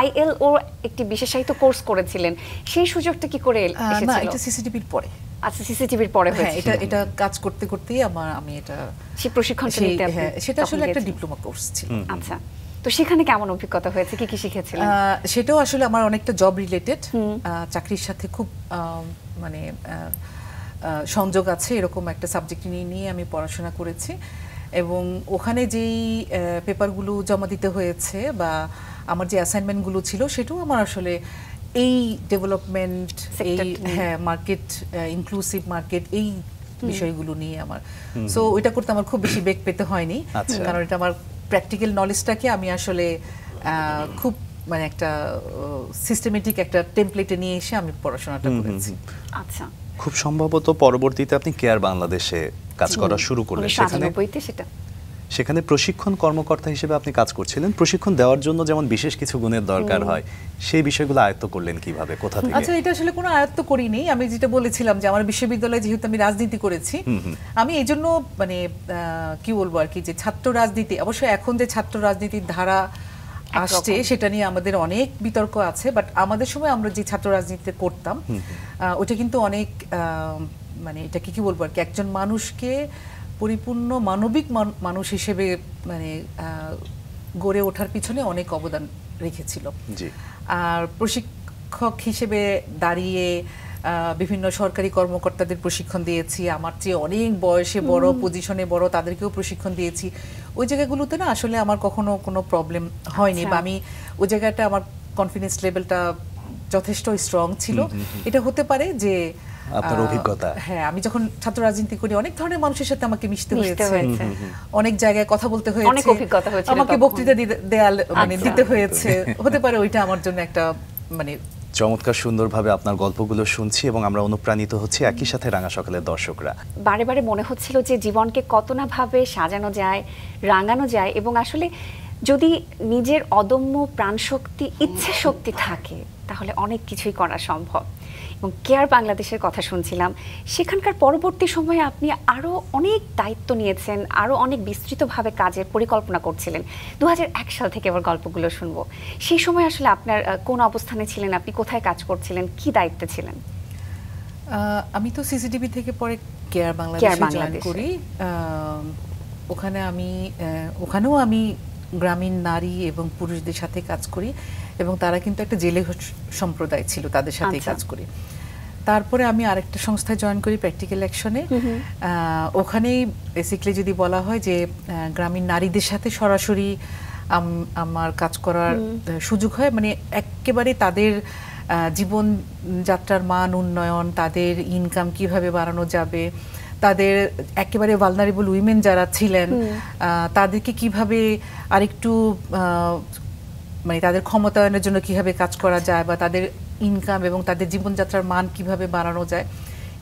আইএলও একটি বিশেষায়িত কোর্স করেছিলেন, সেই সুযোগটা কি করে এসেছিল? না, এটা সিসিটিভির পরে। আচ্ছা, সিসিটিভির পরে হয়েছে। এটা কাজ করতে করতেই আমি এটা সেই প্রশিক্ষণটা নিতে আপনি, সেটা আসলে একটা ডিপ্লোমা কোর্স ছিল। আচ্ছা, তো সেখানে কেমন অভিজ্ঞতা হয়েছে, কি কি শিখেছিলেন? সেটাও আসলে আমার অনেকটা জব রিলেটেড, চাকরির সাথে খুব মানে সংযোগ আছে, এরকম একটা সাবজেক্ট নিয়ে আমি পড়াশোনা করেছি। এবং ওখানে যেই পেপারগুলো জমা দিতে হয়েছে বা আমার যে অ্যাসাইনমেন্টগুলো ছিল, সেটাও আমার আসলে এই ডেভেলপমেন্ট, এই মার্কেট, ইনক্লুসিভ মার্কেট, এই বিষয়গুলো নিয়ে আমার, সো ওইটা করতে আমার খুব বেশি বেগ পেতে হয়নি, কারণ এটা আমার প্র্যাকটিক্যাল নলেজটাকে আমি আসলে খুব মানে একটা সিস্টেমেটিক একটা টেমপ্লেটে নিয়ে এসে আমি পড়াশোনাটা করেছি। আচ্ছা, খুব সম্ভবত পরবর্তীতে আপনি কেয়ার বাংলাদেশে কাজ করা শুরু করলেন, সেখানে প্রশিক্ষণ কর্মকর্তা হিসেবে আপনি কাজ করছিলেন। প্রশিক্ষণ দেওয়ার জন্য যেমন বিশেষ কিছু গুণের দরকার হয়, সেই বিষয়গুলো আয়ত্ত করলেন কিভাবে, কোথা থেকে? আচ্ছা, এটা আসলে কোনো আয়ত্ত করিনি, আমি যেটা বলেছিলাম যে আমার বিশ্ববিদ্যালয়ে যেহেতু আমি রাজনীতি করেছি, আমি এই জন্য মানে কি বলবো আর কি, যে ছাত্র রাজনীতি, অবশ্যই এখন যে ছাত্র রাজনীতির ধারা আসছে সেটা নিয়ে আমাদের অনেক বিতর্ক আছে, বাট আমাদের সময় আমরা যে ছাত্র রাজনীতি করতাম ওটা কিন্তু অনেক মানে এটাকে কি বলবো আর কি, একজন মানুষকে পরিপূর্ণ মানবিক মানুষ হিসেবে মানে গড়ে ওঠার পিছনে অনেক অবদান রেখেছিল। আর প্রশিক্ষক হিসেবে দাঁড়িয়ে বিভিন্ন সরকারি কর্মকর্তাদের প্রশিক্ষণ দিয়েছি, আমার চেয়ে অনেক বয়সে বড়, পজিশনে বড়, তাদেরকেও প্রশিক্ষণ দিয়েছি। ওই জায়গাগুলোতে না আসলে আমার কখনো কোনো প্রবলেম হয়নি, বা আমি ওই জায়গাটা আমার কনফিডেন্স লেভেলটা যথেষ্ট স্ট্রং ছিল। এটা হতে পারে যে আপনার অভিজ্ঞতা? হ্যাঁ, আমি যখন ছাত্র রাজনীতি করি অনেক ধরনের মানুষের সাথে আমাকে মিশতে হয়েছে, অনেক জায়গায় কথা বলতে হয়েছে, অনেক অভিজ্ঞতা হয়েছে, আমাকে বক্তৃতা দিতে হয়েছে। হতে পারে ওইটা আমার জন্য একটা মানে চমৎকার সুন্দরভাবে আপনার গল্পগুলো শুনছি এবং আমরা অনুপ্রাণিত হচ্ছি একই সাথে রাঙা সকালের দর্শকরা। বারে বারে মনে হচ্ছিল যে জীবনকে কত না ভাবে সাজানো যায়, রাঙানো যায়, এবং আসলে যদি নিজের অদম্য প্রাণশক্তি, ইচ্ছে শক্তি থাকে তাহলে অনেক কিছুই করা সম্ভব। এবং কেয়ার বাংলাদেশের কথা শুনছিলাম, সেখানকার পরবর্তী সময়ে আপনি আরও অনেক দায়িত্ব নিয়েছেন, আরও অনেক বিস্তৃতভাবে কাজের পরিকল্পনা করছিলেন। 2001 সাল থেকে আবার গল্পগুলো শুনবো। সেই সময় আসলে আপনার কোন অবস্থানে ছিলেন, আপনি কোথায় কাজ করছিলেন, কি দায়িত্বে ছিলেন? আমি তো সিসিটিভি থেকে পরে কেয়ার বাংলাদেশে জয়েন করি। ওখানেও আমি গ্রামীণ নারী এবং পুরুষদের সাথে কাজ করি, এবং তারা কিন্তু একটা জেলে সম্প্রদায় ছিল, তাদের সাথে কাজ করি। তারপরে আমি আরেকটা সংস্থায় জয়েন করি, প্র্যাকটিক্যাল অ্যাকশনে। ওখানেই বেসিক্যালি যদি বলা হয় যে গ্রামীণ নারীদের সাথে সরাসরি আমার কাজ করার সুযোগ হয়, মানে একেবারে তাদের জীবনযাত্রার মান উন্নয়ন, তাদের ইনকাম কিভাবে বাড়ানো যাবে, তাদের একেবারে ভালনারেবল উইমেন যারা ছিলেন তাদেরকে কিভাবে আরেকটু মানে তাদের ক্ষমতায়নের জন্য কিভাবে কাজ করা যায়, বা তাদের ইনকাম এবং তাদের জীবনযাত্রার মান কিভাবে বাড়ানো যায়,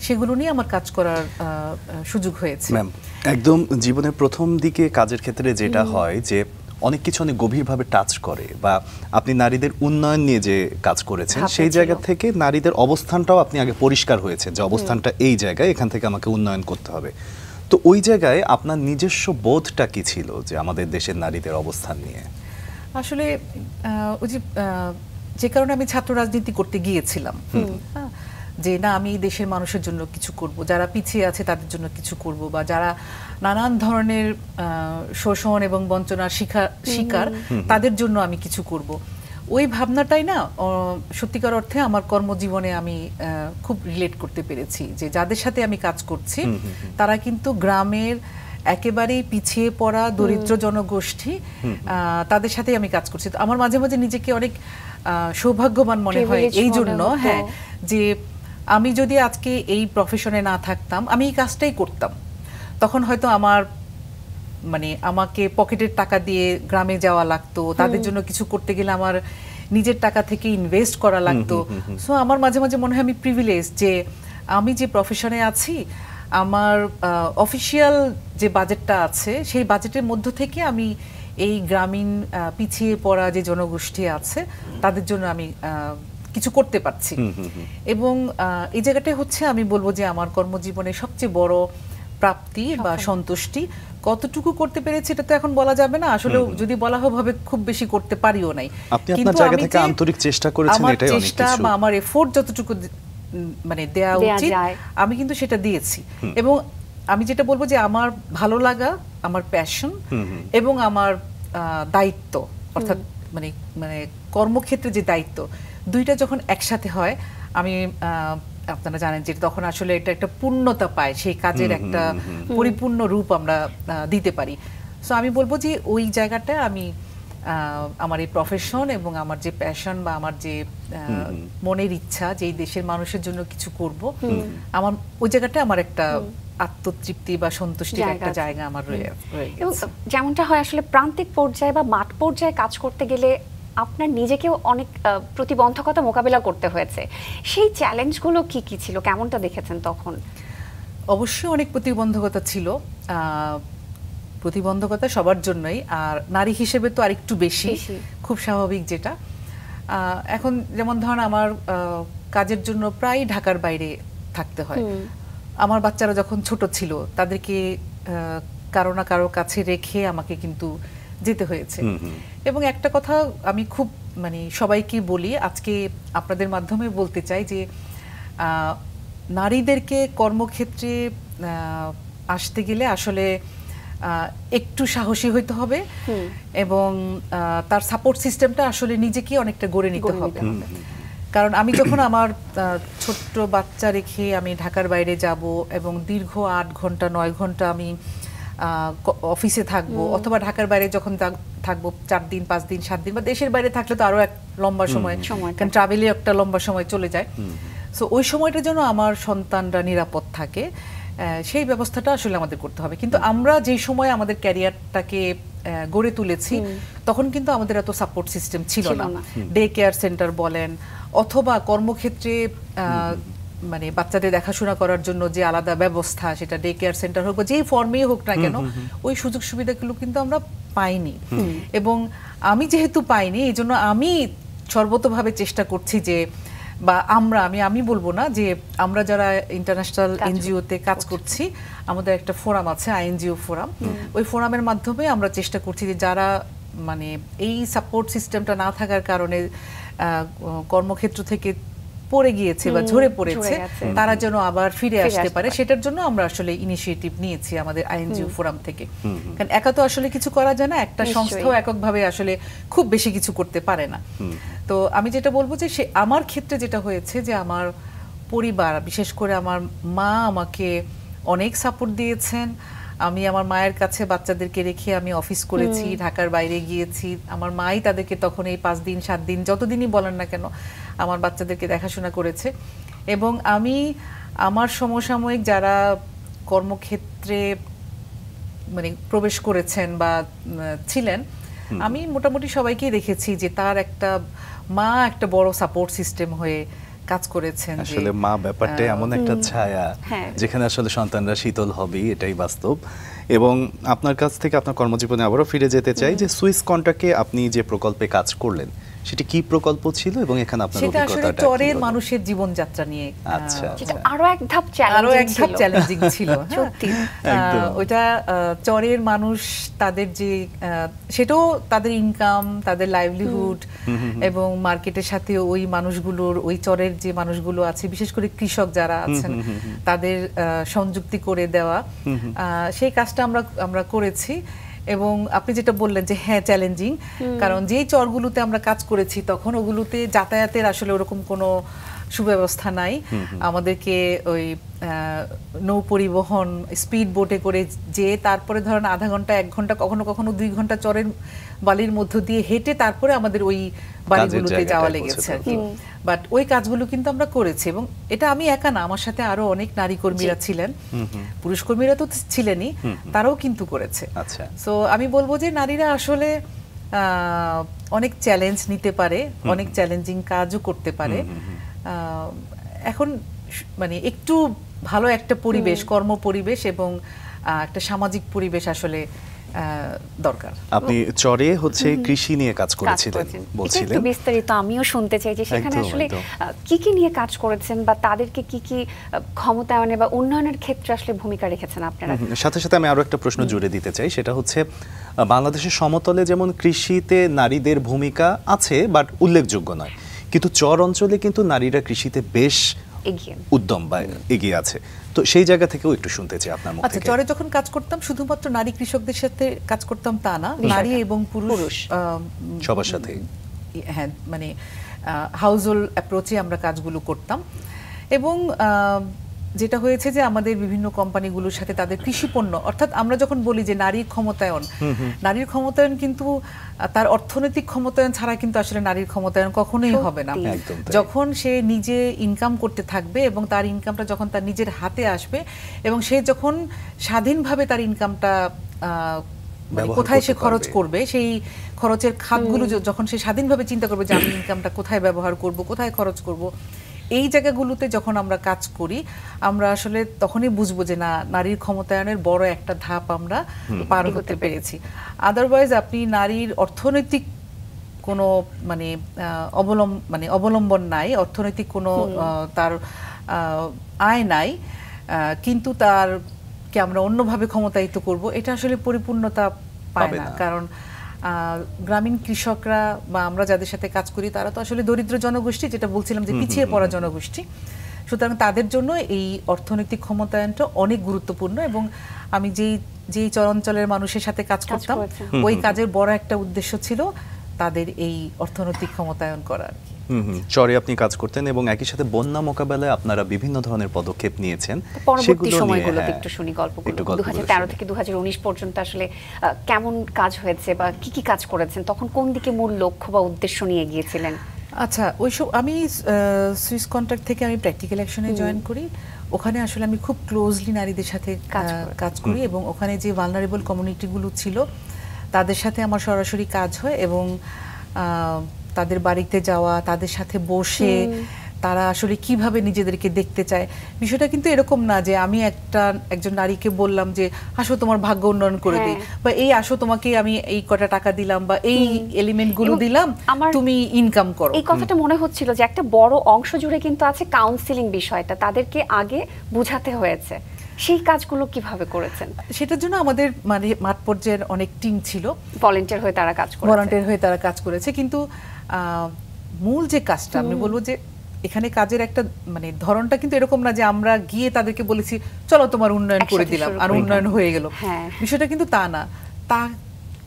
সেগুলো নিয়ে আমার কাজ করার সুযোগ হয়েছে। ম্যাম, একদম জীবনের প্রথম দিকে কাজের ক্ষেত্রে যেটা হয় যে অনেক কিছু অনেক গভীরভাবে টাচ করে, বা আপনি নারীদের উন্নয়ন নিয়ে যে কাজ করেছেন সেই জায়গা থেকে নারীদের অবস্থানটাও আপনি আগে পরিষ্কার হয়েছে যে অবস্থানটা এই জায়গায়, এখান থেকে আমাকে উন্নয়ন করতে হবে। তো ওই জায়গায় আপনার নিজস্ব বোধটা কি ছিল যে আমাদের দেশের নারীদের অবস্থান নিয়ে? আসলে ওই যে কারণে আমি ছাত্র রাজনীতি করতে গিয়েছিলাম, যে না আমি দেশের মানুষের জন্য কিছু করব, যারা পিছিয়ে আছে তাদের জন্য কিছু করব, বা যারা নানান ধরনের শোষণ এবং বঞ্চনার শিকার তাদের জন্য আমি কিছু করব। ওই ভাবনাটাই না সত্যিকার অর্থে আমার কর্মজীবনে আমি খুব রিলেট করতে পেরেছি, যে যাদের সাথে আমি কাজ করছি তারা কিন্তু গ্রামের একেবারেই পিছিয়ে পড়া দরিদ্র জনগোষ্ঠী, তাদের সাথে আমি কাজ করছি। তো আমার মাঝে মাঝে নিজেকে অনেক সৌভাগ্যবান মনে হয় এই জন্য, হ্যাঁ, যে আমি যদি আজকে এই প্রফেশনে না থাকতাম, আমি এই কাজটাই করতাম, তখন হয়তো আমার মানে আমাকে পকেটের টাকা দিয়ে গ্রামে যাওয়া লাগতো, তাদের জন্য কিছু করতে গেলে আমার নিজের টাকা থেকে ইনভেস্ট করা লাগতো। সো আমার মাঝে মাঝে মনে হয় আমি প্রিভিলেজ যে আমি যে প্রফেশনে আছি, আমার অফিসিয়াল যে বাজেটটা আছে সেই বাজেটের মধ্য থেকে আমি এই গ্রামীণ পিছিয়ে পড়া যে জনগোষ্ঠী আছে তাদের জন্য আমি কিছু করতে পারছি। এবং এই জায়গাটাই হচ্ছে আমি বলবো যে আমার কর্মজীবনের সবচেয়ে বড় প্রাপ্তি বা সন্তুষ্টি। কতটুকু করতে পেরেছি এটা তো এখন বলা যাবে না, আসলে যদি বলা হবে খুব বেশি করতে পারিও নাই, কিন্তু জায়গা থেকে আন্তরিক চেষ্টা করেছেন, এটাই অনেক কিছু। চেষ্টা বা আমার এফোর্ট যতটুকু মানে দেয়া উচিত আমি কিন্তু সেটা দিয়েছি। এবং আমি যেটা বলবো যে আমার ভালো লাগা, আমার প্যাশন এবং আমার দায়িত্ব, অর্থাৎ মানে মানে কর্মক্ষেত্রে যে দায়িত্ব, দুইটা যখন একসাথে হয়, আমি আপনারা জানেন যে তখন আসলে এটা একটা পূর্ণতা পায়, সেই কাজের একটা পরিপূর্ণ রূপ আমরা দিতে পারি। সো আমি বলবো যে ওই জায়গাটা আমি আমার এই প্রফেশন এবং আমার যে প্যাশন বা আমার যে মনের ইচ্ছা যে এই দেশের মানুষের জন্য কিছু করব, আমার ওই জায়গাটা আমার একটা আত্মতৃপ্তি বা সন্তুষ্টির একটা জায়গা আমার রয়ে গেছে। যেমনটা হয় আসলে প্রান্তিক পর্যায়ে বা মাঠ পর্যায়ে কাজ করতে গেলে আপনার নিজেকেও অনেক প্রতিবন্ধকতা মোকাবিলা করতে হয়েছে। সেই চ্যালেঞ্জগুলো কি কি ছিল, কেমনটা দেখেছেন তখন? অবশ্যই অনেক প্রতিবন্ধকতা ছিল, প্রতিবন্ধকতা সবার জন্যই, আর নারী হিসেবে তো আরেকটু বেশি, খুব স্বাভাবিক যেটা। এখন যেমন ধরুন আমার কাজের জন্য প্রায় ঢাকার বাইরে থাকতে হয়। আমার বাচ্চারা যখন ছোট ছিল তাদেরকে কারো না কারো কাছে রেখে আমাকে কিন্তু যেতে হয়েছে। এবং একটা কথা আমি খুব মানে সবাইকে বলি, আজকে আপনাদের মাধ্যমে বলতে চাই যে নারীদেরকে কর্মক্ষেত্রে আসতে গেলে আসলে একটু সাহসী হইতে হবে, এবং তার সাপোর্ট সিস্টেমটা আসলে নিজেকে অনেকটা গড়ে নিতে হবে। কারণ আমি যখন আমার ছোট্ট বাচ্চা রেখে আমি ঢাকার বাইরে যাব এবং দীর্ঘ 8 ঘন্টা 9 ঘন্টা আমি অফিসে থাকবো, অথবা ঢাকার বাইরে যখন থাকবো 4 দিন 5 দিন 7 দিন, বা দেশের বাইরে থাকলে তো আরো এক লম্বা সময়, কারণ ট্রাভেলে একটা লম্বা সময় চলে যায়। সো ওই সময়টা যেন আমার সন্তানরা নিরাপদ থাকে, সেই ব্যবস্থাটা আসলে আমাদের করতে হবে। কিন্তু আমরা যেই সময় আমাদের ক্যারিয়ারটাকে গড়ে তুলেছি তখন কিন্তু আমাদের এত সাপোর্ট সিস্টেম ছিল না। ডে কেয়ার সেন্টার বলেন অথবা কর্মক্ষেত্রে মানে বাচ্চাদের দেখাশোনা করার জন্য যে আলাদা ব্যবস্থা, সেটা ডে কেয়ার সেন্টার হোক বা যেই ফর্মেই হোক না কেন, ওই সুযোগ সুবিধাগুলো কিন্তু আমরা পাইনি। এবং আমি যেহেতু পাইনি, এই জন্য আমি সর্বতভাবে চেষ্টা করছি যে, বা আমি বলবো না যে আমরা যারা ইন্টারন্যাশনাল এনজিওতে কাজ করছি, আমাদের একটা ফোরাম আছে, আইএনজিও ফোরাম, ওই ফোরামের মাধ্যমে আমরা চেষ্টা করছি যে যারা মানে এই সাপোর্ট সিস্টেমটা না থাকার কারণে কর্মক্ষেত্র থেকে পড়ে গিয়েছে বা ঝরে পড়েছে, তারা যেন আবার ফিরে আসতে পারে, সেটার জন্য আমরা আসলে ইনিশিয়েটিভ নিয়েছি আমাদের আইএনজিও ফোরাম থেকে। কারণ একা তো আসলে কিছু করা যায় না, একটা সংস্থাও এককভাবে আসলে খুব বেশি কিছু করতে পারে না। তো আমি যেটা বলবো যে আমার ক্ষেত্রে যেটা হয়েছে যে আমার পরিবার, বিশেষ করে আমার মা আমাকে অনেক সাপোর্ট দিয়েছেন। আমি আমার মায়ের কাছে বাচ্চাদেরকে রেখে আমি অফিস করেছি, ঢাকার বাইরে গিয়েছি। আমার মাই তাদেরকে তখন এই 5 দিন 7 দিন যতদিনই বলেন না কেন আমার বাচ্চাদেরকে দেখাশোনা করেছে। এবং আমি আমার সমসাময়িক যারা কর্মক্ষেত্রে মানে প্রবেশ করেছেন বা ছিলেন, আমি মোটামুটি সবাইকেই দেখেছি যে তার একটা মা একটা বড় সাপোর্ট সিস্টেম হয়ে কাজ করেছেন। আসলে মা ব্যাপারটা এমন একটা ছায়া যেখানে আসলে সন্তানরা শীতল হবে, এটাই বাস্তব। এবং আপনার কাছ থেকে আপনার কর্মজীবনে আবারও ফিরে যেতে চাই যে সুইস কন্ট্রাক্টে আপনি যে প্রকল্পে কাজ করলেন সেটি কি প্রকল্প ছিল এবং এখানে আপনার অভিজ্ঞতাটা সেটা আসলে চরের মানুষের জীবনযাত্রা নিয়ে। আচ্ছা, যেটা আরো এক ধাপ চ্যালেঞ্জিং ছিল। সত্যি ওইটা চরের মানুষ, তাদের যে সেটাও তাদের ইনকাম, তাদের লাইভলিহুড এবং মার্কেটের সাথে ওই মানুষগুলোর, ওই চরের যে মানুষগুলো আছে, বিশেষ করে কৃষক যারা আছেন, তাদের সংযুক্তি করে দেওয়া, সেই কাজটা আমরা করেছি। এবং আপনি যেটা বললেন যে হ্যাঁ চ্যালেঞ্জিং, কারণ যেই চরগুলোতে আমরা কাজ করেছি তখন ওগুলোতে যাতায়াতের আসলে ওরকম কোনো সুব্যবস্থা নাই। আমাদেরকে ওই নৌ পরিবহন, স্পিড বোটে করে যে তারপরে ধরেন আধা ঘন্টা 1 ঘন্টা কখনো কখনো 2 ঘন্টা চরের বালির মধ্য দিয়ে হেঁটে তারপরে আমাদের ওই বাড়িগুলোতে যাওয়া লেগেছে আর কি। বাট ওই কাজগুলো কিন্তু আমরা করেছি। এবং এটা আমি একা না, আমার সাথে আরো অনেক নারী কর্মীরা ছিলেন, পুরুষ কর্মীরা তো ছিলেনই, তারাও কিন্তু করেছে। সো আমি বলবো যে নারীরা আসলে অনেক চ্যালেঞ্জ নিতে পারে, অনেক চ্যালেঞ্জিং কাজও করতে পারে। এখন মানে একটু ভালো একটা পরিবেশ, কর্ম পরিবেশ এবং একটা সামাজিক পরিবেশ আসলে দরকার। আপনি চরে হচ্ছে কৃষি নিয়ে কাজ করেছিলেন বলছিলেন, একটু বিস্তারিত আমিও শুনতে চাই যে সেখানে আসলে কি কি নিয়ে কাজ করেছেন বা তাদেরকে কি কি ক্ষমতায়নে বা উন্নয়নের ক্ষেত্রে আসলে ভূমিকা রেখেছেন আপনারা। সাথে সাথে আমি আরো একটা প্রশ্ন জুড়ে দিতে চাই, সেটা হচ্ছে বাংলাদেশের সমতলে যেমন কৃষিতে নারীদের ভূমিকা আছে বাট উল্লেখযোগ্য নয়, কিন্তু চর অঞ্চলে কিন্তু নারীরা কৃষিতে বেশ উদ্যম বা এগিয়ে আছে। তো সেই জায়গা থেকেও একটু শুনতে চাই আপনার মুখ থেকে। আচ্ছা, চরে যখন কাজ করতাম শুধুমাত্র নারী কৃষকদের সাথে কাজ করতাম তা না, নারী এবং পুরুষ সবার সাথে, হ্যাঁ, মানে হাউজহোল্ড অ্যাপ্রোচে আমরা কাজগুলো করতাম। এবং যেটা হয়েছে যে আমাদের বিভিন্ন কোম্পানিগুলোর সাথে তাদের কৃষি পণ্য, অর্থাৎ আমরা যখন বলি যে নারীর ক্ষমতায়ন, নারীর ক্ষমতায়ন কিন্তু তার অর্থনৈতিক ক্ষমতায়ন ছাড়া কিন্তু আসলে নারীর ক্ষমতায়ন কখনোই হবে না। যখন সে নিজে ইনকাম করতে থাকবে এবং তার ইনকামটা যখন তার নিজের হাতে আসবে এবং সে যখন স্বাধীনভাবে তার ইনকামটা কোথায় সে খরচ করবে, সেই খরচের খাতগুলো যখন সে স্বাধীনভাবে চিন্তা করবে যে আমি ইনকামটা কোথায় ব্যবহার করব, কোথায় খরচ করব, এই জায়গাগুলোতে যখন আমরা কাজ করি আমরা আসলে তখনই বুঝবো যে না, নারীর ক্ষমতায়নের বড় একটা ধাপ আমরা পার হতে পেরেছি। আদারওয়াইজ আপনি নারীর অর্থনৈতিক কোনো মানে অবলম্বন নাই, অর্থনৈতিক কোনো তার আয় নাই, কিন্তু তারকে আমরা অন্যভাবে ক্ষমতায়িত করব, এটা আসলে পরিপূর্ণতা পায় না। কারণ গ্রামীণ কৃষকরা বা আমরা যাদের সাথে কাজ করি তারা তো আসলে দরিদ্র জনগোষ্ঠী, যেটা বলছিলাম যে পিছিয়ে পড়া জনগোষ্ঠী। সুতরাং তাদের জন্য এই অর্থনৈতিক ক্ষমতায়নটা অনেক গুরুত্বপূর্ণ। এবং আমি যেই চরাঞ্চলের মানুষের সাথে কাজ করতাম, ওই কাজের বড় একটা উদ্দেশ্য ছিল তাদের এই অর্থনৈতিক ক্ষমতায়ন করা আর কি। চরে আপনি কাজ করতেন এবং একই সাথে বন্যা মোকাবেলায় আপনারা বিভিন্ন ধরনের পদক্ষেপ নিয়েছেন। পরবর্তী সময়গুলোতে একটু শুনি গল্পগুলো, 2013 থেকে 2019 পর্যন্ত আসলে কেমন কাজ হয়েছে বা কি কি কাজ করেছেন, তখন কোন দিকে মূল লক্ষ্য বা উদ্দেশ্য নিয়ে গিয়েছিলেন? আচ্ছা, ওইসব আমি সুইস কন্ট্রাক্ট থেকে আমি প্র্যাকটিক্যাল অ্যাকশনে জয়েন করি। ওখানে আসলে আমি খুব ক্লোজলি নারীদের সাথে কাজ করি এবং ওখানে যে ভালনারেবল কমিউনিটিগুলো ছিল তাদের সাথে আমার সরাসরি কাজ হয় এবং তাদের বাড়িতে যাওয়া, তাদের সাথে বসে তারা আসলে কিভাবে নিজেদেরকে দেখতে চায়। বিষয়টা কিন্তু এরকম না যে আমি একজন নারীকে বললাম যে আসো তোমার ভাগ্য উন্নয়ন করে দিই, বা এই আসো তোমাকে আমি এই কটা টাকা দিলাম বা এই এলিমেন্টগুলো দিলাম, তুমি ইনকাম করো। এই কথাটা মনে হচ্ছিল যে একটা বড় অংশ জুড়ে কিন্তু আছে কাউন্সিলিং বিষয়টা, তাদেরকে আগে বোঝাতে হয়েছে। সেই কাজগুলো কিভাবে করেছেন? সেটার জন্য আমাদের মানে মাঠ পর্যায়ের অনেক টিম ছিল, ভলান্টিয়ার হয়ে তারা কাজ করেছে। কিন্তু মূল যে কাজটা আমি বলবো যে এখানে কাজের একটা মানে ধরনটা কিন্তু এরকম না যে আমরা গিয়ে তাদেরকে বলেছি চলো তোমার উন্নয়ন করে দিলাম আর উন্নয়ন হয়ে গেল। বিষয়টা কিন্তু তা না।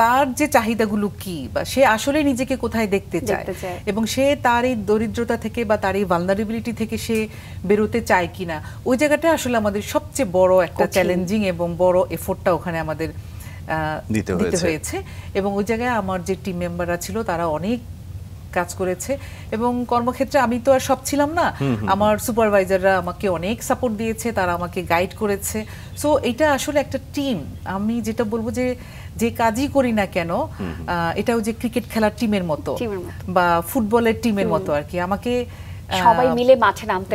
তার যে চাহিদাগুলো কি, বা সে আসলে নিজেকে কোথায় দেখতে চায় এবং সে তার এই দরিদ্রতা থেকে বা তার এই ভালনারেবিলিটি থেকে সে বেরোতে চায় কিনা, ওই জায়গাটা আসলে আমাদের সবচেয়ে বড় একটা চ্যালেঞ্জিং এবং বড় এফোর্টটা ওখানে আমাদের দিতে হয়েছে। এবং ওই জায়গায় আমার যে টিম মেম্বাররা ছিল তারা অনেক কাজ করেছে এবং কর্মক্ষেত্রে আমি তো আর সব ছিলাম না, আমার সুপারভাইজাররা আমাকে অনেক সাপোর্ট দিয়েছে, তারা আমাকে গাইড করেছে। সো এটা আসলে একটা টিম। আমি যেটা বলবো যে কাজই করি না কেন, এটাও যে ক্রিকেট খেলার টিমের মতো বা ফুটবলের টিমের মতো আর কি, আমাকে সবাই মিলে মাঠে নামতে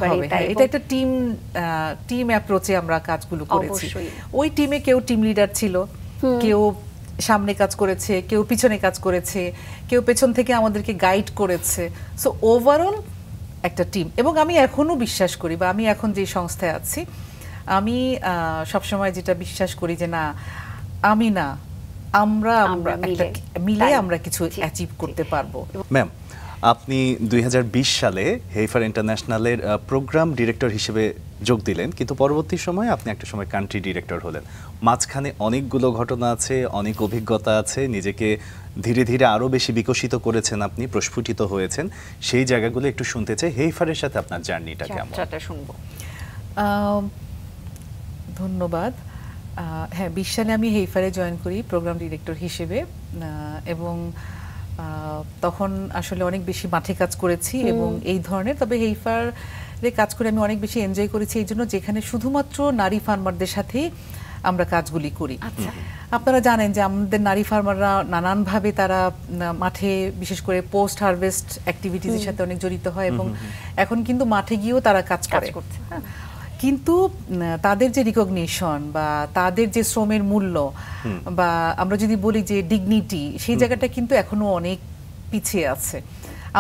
হবে। এটা একটা টিম অ্যাপ্রোচে আমরা কাজগুলো করেছি। ওই টিমে কেউ টিম লিডার ছিল, কেউ সামনে কাজ করেছে, কেউ পিছনে কাজ করেছে, কেউ পেছন থেকে আমাদেরকে গাইড করেছে। সো ওভারঅল একটা টিম। এবং আমি এখনো বিশ্বাস করি, বা আমি এখন যে সংস্থায় আছি, আমি সবসময় যেটা বিশ্বাস করি যে না, আমি না, আমরা মিলে আমরা কিছু অ্যাচিভ করতে পারবো। ম্যাম, আপনি 2020 সালে হেইফার ইন্টারন্যাশনালের প্রোগ্রাম ডিরেক্টর হিসেবে যোগ দিলেন, কিন্তু পরবর্তী সময়ে আপনি একটা সময় কান্ট্রি ডিরেক্টর হলেন। মাঝখানে অনেকগুলো ঘটনা আছে, অনেক অভিজ্ঞতা আছে, নিজেকে ধীরে ধীরে আরও বেশি বিকশিত করেছেন, আপনি প্রস্ফুটিত হয়েছেন। সেই জায়গাগুলো একটু শুনতে চাই। হেইফারের সাথে আপনার জার্নিটা কেমন? শুনবো। ধন্যবাদ। হ্যাঁ, 20 সালে আমি হেইফারে জয়েন করি প্রোগ্রাম ডিরেক্টর হিসেবে এবং তখন আসলে অনেক বেশি মাঠে কাজ করেছি এবং এই ধরনের, তবে হেইফারে কাজ করে আমি অনেক বেশি এনজয় করেছি এই জন্য যেখানে শুধুমাত্র নারী ফার্মারদের সাথে আমরা কাজগুলি করি। আপনারা জানেন যে আমাদের নারী ফার্মাররা নানানভাবে তারা মাঠে, বিশেষ করে পোস্ট হারভেস্ট অ্যাক্টিভিটিজের সাথে অনেক জড়িত হয় এবং এখন কিন্তু মাঠে গিয়েও তারা কাজ করছে। কিন্তু তাদের যে রিকগনিশন বা তাদের যে শ্রমের মূল্য, বা আমরা যদি বলি যে ডিগনিটি, সেই জায়গাটা কিন্তু এখনো অনেক পিছিয়ে আছে।